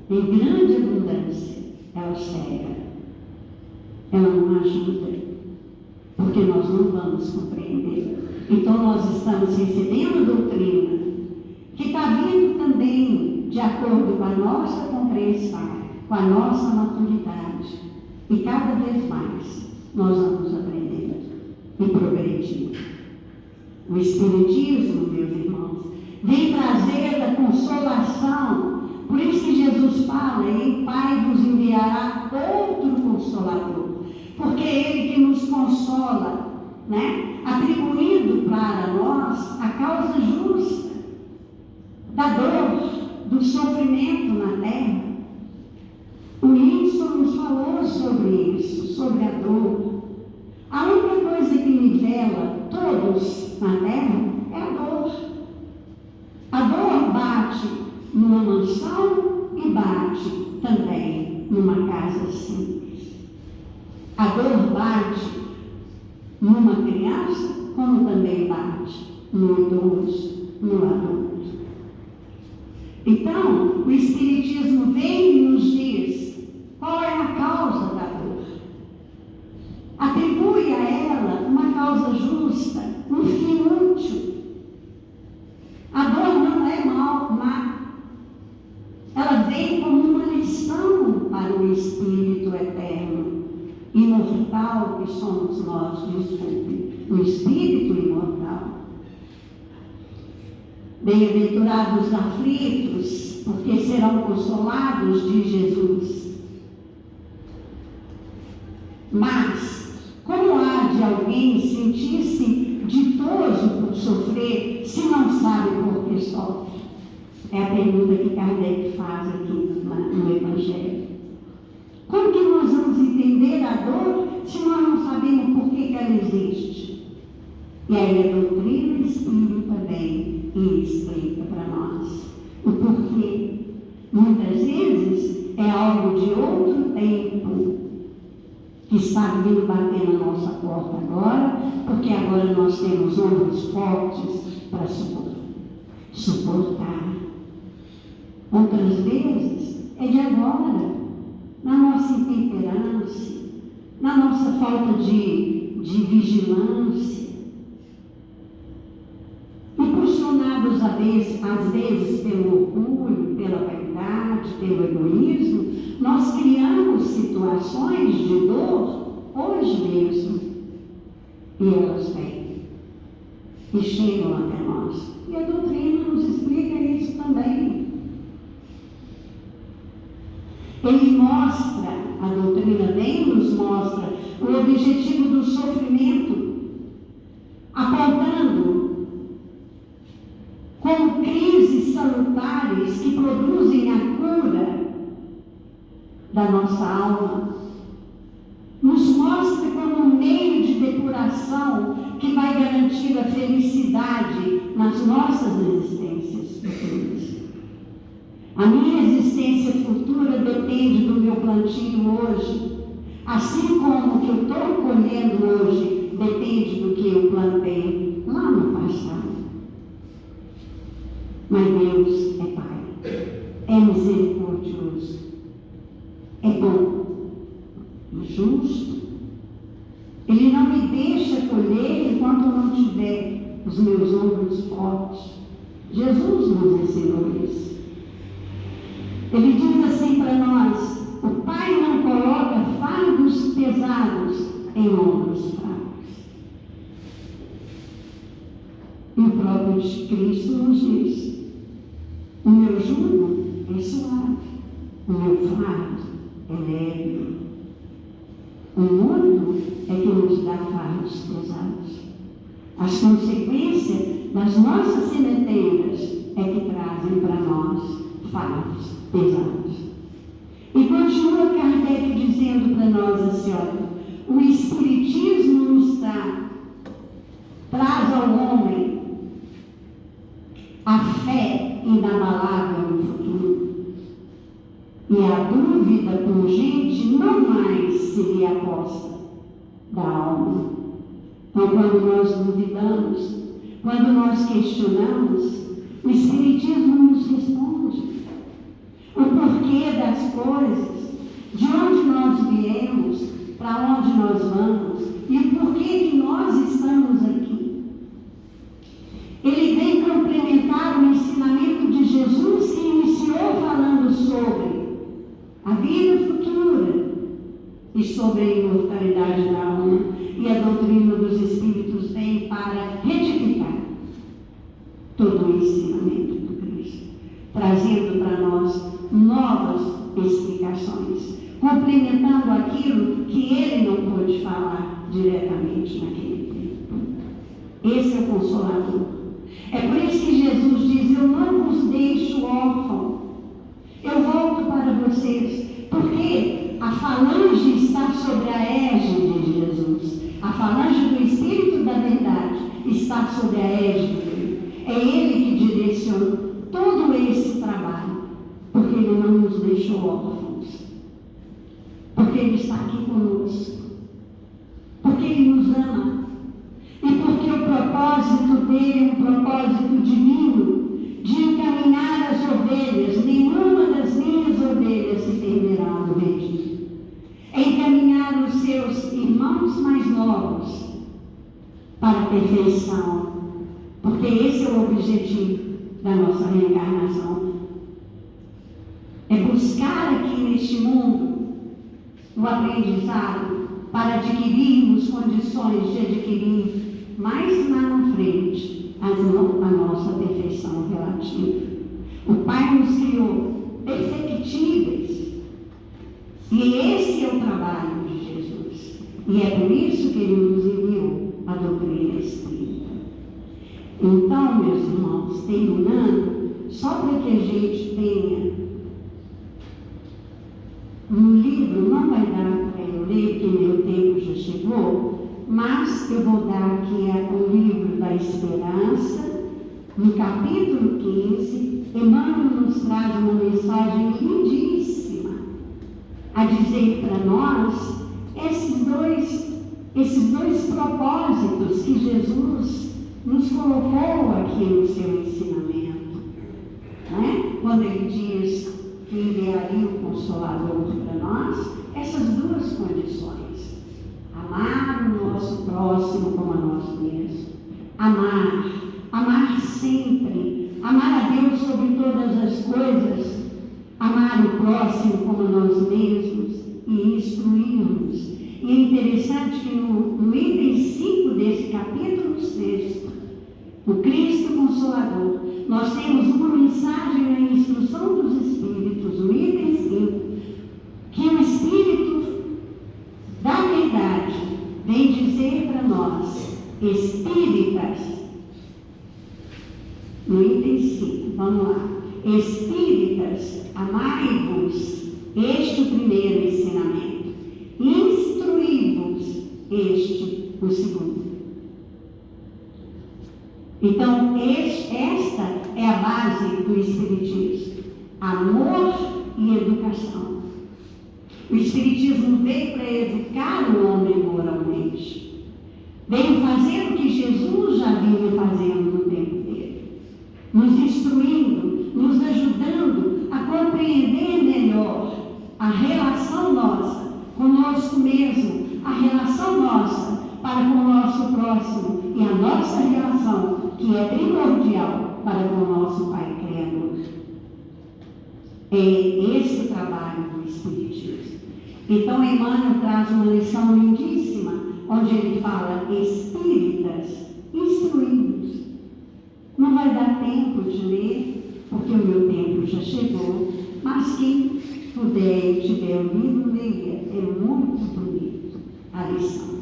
em grande abundância, ela cega, ela não ajuda, porque nós não vamos compreender. Então nós estamos recebendo doutrina que está vindo também de acordo com a nossa compreensão, com a nossa maturidade, e cada vez mais nós vamos aprendendo e progredindo. O Espiritismo, meus irmãos, vem trazer a consolação. Por isso que Jesus fala: "E Pai vos enviará outro Consolador", porque é Ele que nos consola, atribuindo para nós a causa justa da dor, do sofrimento na terra. O Winston nos falou sobre isso, sobre a dor. A única coisa que nivela todos na terra é a dor. A dor bate numa mansão e bate também numa casa simples. A dor bate numa criança, como também bate no idoso, no adulto. Então, o Espiritismo vem e nos diz qual é a causa da dor. Atribui a ela uma causa justa, um fim útil. A dor não é má. Ela vem como uma lição para o Espírito eterno, imortal que somos nós, o Espírito imortal. Bem-aventurados os aflitos, porque serão consolados, diz Jesus. Mas, como há de alguém sentir-se ditoso por sofrer, se não sabe por que sofre? É a pergunta que Kardec faz aqui no Evangelho. Como que nós vamos entender a dor se nós não sabemos por que ela existe? E aí a doutrina espírita vem e explica para nós o porquê. Muitas vezes é algo de outro tempo que está vindo bater na nossa porta agora, porque agora nós temos ombros fortes para supor. suportar. Outras vezes é de agora, na nossa intemperância, na nossa falta de vigilância. Impulsionados às vezes pelo orgulho, pela vaidade, pelo egoísmo, nós criamos situações de dor hoje mesmo. E elas vêm e chegam até nós. E a doutrina nos explica isso também. Ele mostra, a doutrina bem nos mostra o objetivo do sofrimento, apontando como crises salutares que produzem a cura da nossa alma. Nos mostra como um meio de depuração que vai garantir a felicidade nas nossas existências futuras. A minha existência futura depende do meu plantio hoje, assim como o que eu estou colhendo hoje depende do que eu plantei lá no passado. Mas Deus é Pai, é misericordioso, é bom, justo. Ele não me deixa colher enquanto não tiver os meus ombros fortes. Jesus nos ensinou isso. Ele diz assim para nós: o Pai não coloca fardos pesados em ombros fracos. E o próprio Cristo nos diz: o meu jugo é suave, o meu fardo é leve. O mundo é que nos dá fardos pesados. As consequências das nossas sementeiras é que trazem para nós fardos pesados. E continua Kardec dizendo para nós assim: olha, o Espiritismo nos traz ao homem a fé inabalável no futuro. E a dúvida pungente não mais seria a costa da alma. Então, quando nós duvidamos, quando nós questionamos, o Espiritismo nos responde o porquê das coisas, de onde nós viemos, para onde nós vamos e o porquê que nós estamos aqui. Ele vem complementar o ensinamento de Jesus, que iniciou falando sobre a vida futura e sobre a imortalidade da alma, e a doutrina dos Espíritos vem para retificar todo o ensinamento do Cristo, trazendo para nós novas explicações, complementando aquilo que ele não pôde falar diretamente naquele tempo. Esse é o Consolador. É por isso que Jesus diz: eu não vos deixo órfão, eu volto para vocês, porque a falange está sobre a égide de Jesus, a falange do Espírito da Verdade está sobre a égide dele. É ele que direciona todo esse trabalho, porque ele não nos deixou órfãos, porque ele está aqui conosco, porque ele nos ama, e porque o propósito dele é um propósito divino, de encaminhar as ovelhas. Nenhuma das minhas ovelhas se perderá no redil. É encaminhar os seus irmãos mais novos para a perfeição, porque esse é o objetivo da nossa reencarnação. É buscar aqui neste mundo o aprendizado para adquirirmos condições de adquirir mais lá na frente a nossa perfeição relativa. O Pai nos criou perfectíveis, e esse é o trabalho de Jesus. E é por isso que ele nos enviou a doutrina espírita. Então, meus irmãos, terminando, só para que a gente tenha um livro, não vai dar para eu ler, porque meu tempo já chegou, mas eu vou dar aqui o livro da Esperança, no capítulo 15. Emmanuel nos traz uma mensagem lindíssima a dizer para nós esses dois propósitos que Jesus nos colocou aqui no seu ensinamento, né? Quando ele diz que enviaria o Consolador para nós, essas duas condições: amar o nosso próximo como a nós mesmos, amar sempre, amar a Deus sobre todas as coisas, amar o próximo como a nós mesmos e instruir-nos. E é interessante que no item 5 desse capítulo 6, o Cristo Consolador, nós temos uma mensagem na instrução dos Espíritos, no item 5, que o Espírito da verdade vem dizer para nós, espíritas, no item 5, vamos lá: espíritas, amai-vos, este o primeiro ensinamento, instruí-vos, este o segundo. Então, esta é a base do Espiritismo: amor e educação. O Espiritismo veio para educar o homem moralmente, veio fazer o que Jesus já vinha fazendo no tempo dele, nos instruindo, nos ajudando a compreender melhor a relação nossa conosco mesmo, a relação nossa para com o nosso próximo e a nossa relação, que é primordial para com o nosso Pai Criador. É esse o trabalho do Espiritismo. Então, Emmanuel traz uma lição lindíssima, onde ele fala: espíritas, instruídos. Não vai dar tempo de ler, porque o meu tempo já chegou, mas quem puder e tiver o livro, leia. É muito bonito a lição,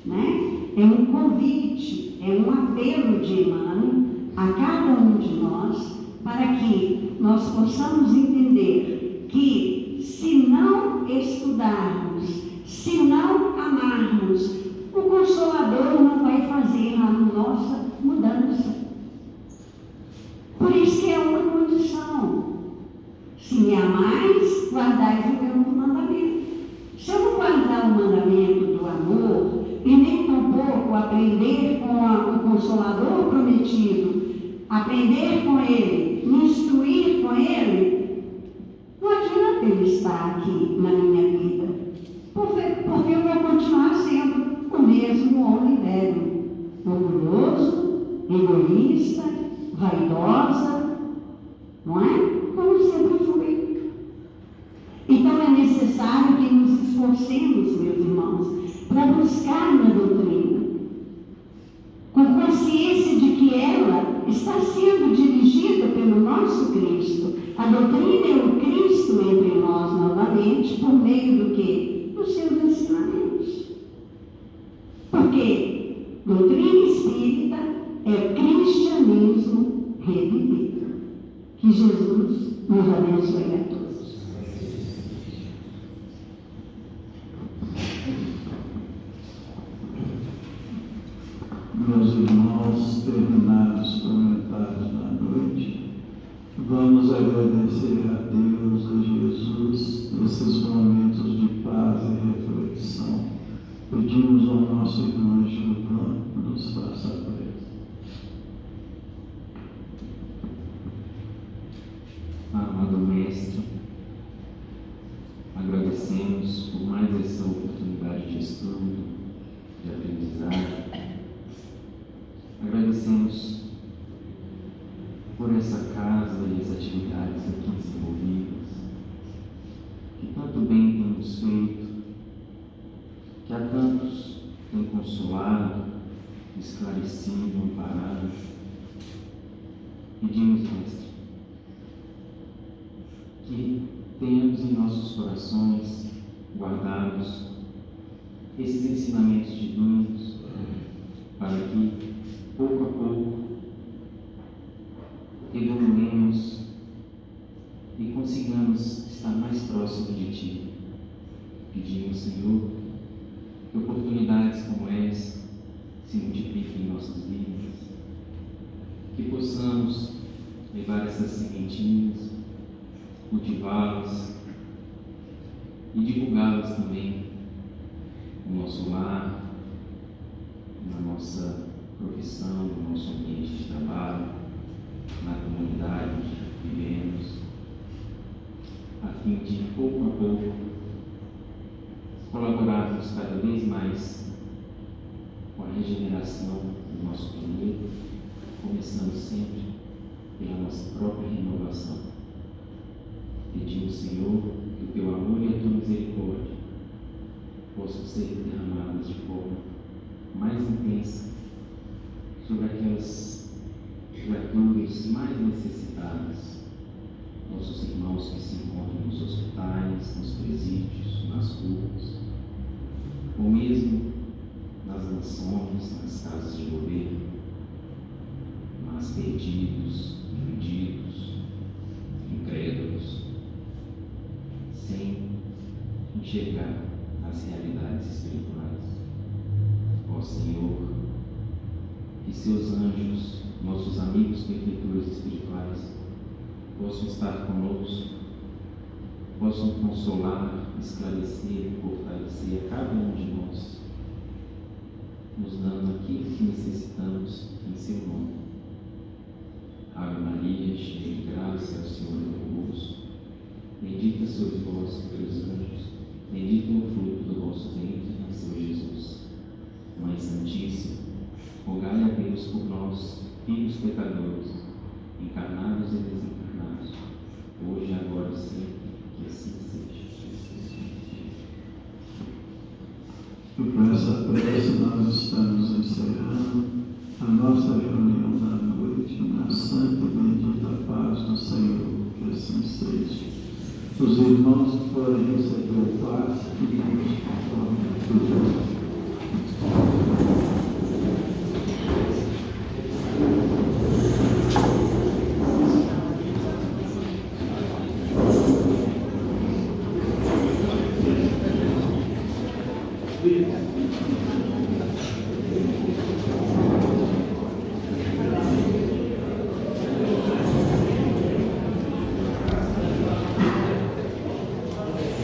né? É um convite, é um apelo de Emmanuel a cada um de nós, para que nós possamos entender que, se não estudarmos, se não amarmos, o Consolador não vai fazer a nossa mudança. Por isso que é uma condição: se me amais, guardais o meu mandamento. Se eu não guardar o mandamento do amor, e nem tampouco aprender com o Consolador prometido, aprender com ele, me instruir com ele, não adianta ele estar aqui na minha vida, porque eu vou continuar sendo o mesmo homem velho, orgulhoso, egoísta, vaidosa, não é? Como sempre fui. Então é necessário que nos esforcemos, meus irmãos, para buscar na doutrina, com consciência de que ela está sendo dirigida pelo nosso Cristo. A doutrina é o Cristo entre nós novamente, por meio do quê? Dos seus ensinamentos. Porque doutrina espírita é cristianismo revivido. Que Jesus nos abençoe a todos. Meus irmãos, terminados os comentários da noite, vamos agradecer a Deus, a Jesus, esses momentos de paz e reflexão. Pedimos ao nosso irmão Gilvan que nos faça a prece. Amado Mestre, agradecemos por mais essa oportunidade de estudo, de aprendizagem. Agradecemos por essa casa e as atividades aqui desenvolvidas, que tanto bem tem nos feito, que a tantos tem consolado, esclarecido, amparado. Pedimos, Mestre, que tenhamos em nossos corações guardados esses ensinamentos divinos, para que, pouco a pouco, evoluemos e consigamos estar mais próximo de Ti. Pedimos, Senhor, que oportunidades como essa se multipliquem em nossas vidas, que possamos levar essas sementinhas, cultivá-las e divulgá-las também no nosso lar, na nossa profissão. profissão, no nosso ambiente de trabalho, na comunidade que vivemos, a fim de, pouco a pouco, colaborarmos cada vez mais com a regeneração do nosso planeta, começando sempre pela nossa própria renovação. Pedimos, Senhor, que o Teu amor e a Tua misericórdia possam ser derramadas de forma mais intensa sobre aquelas criaturas mais necessitadas, nossos irmãos que se encontram nos hospitais, nos presídios, nas ruas, ou mesmo nas mansões, nas casas de governo, mas perdidos, divididos, incrédulos, sem enxergar as realidades espirituais. Ó Senhor, que seus anjos, nossos amigos benfeitores espirituais, possam estar conosco, possam consolar, esclarecer, fortalecer a cada um de nós, nos dando aquilo que necessitamos em seu nome. Ave Maria, cheia de graça, o Senhor é convosco. Bendita sois vós pelos anjos, bendito é o fruto do vosso ventre, nasceu Jesus. Mãe Santíssima, rogai a Deus por nós, filhos pecadores, encarnados e desencarnados, hoje, agora e sempre, que assim seja. E com essa prece nós estamos encerrando a nossa reunião da noite, na santa e bendita paz do Senhor, que assim seja. Os irmãos que forem receber o passe, que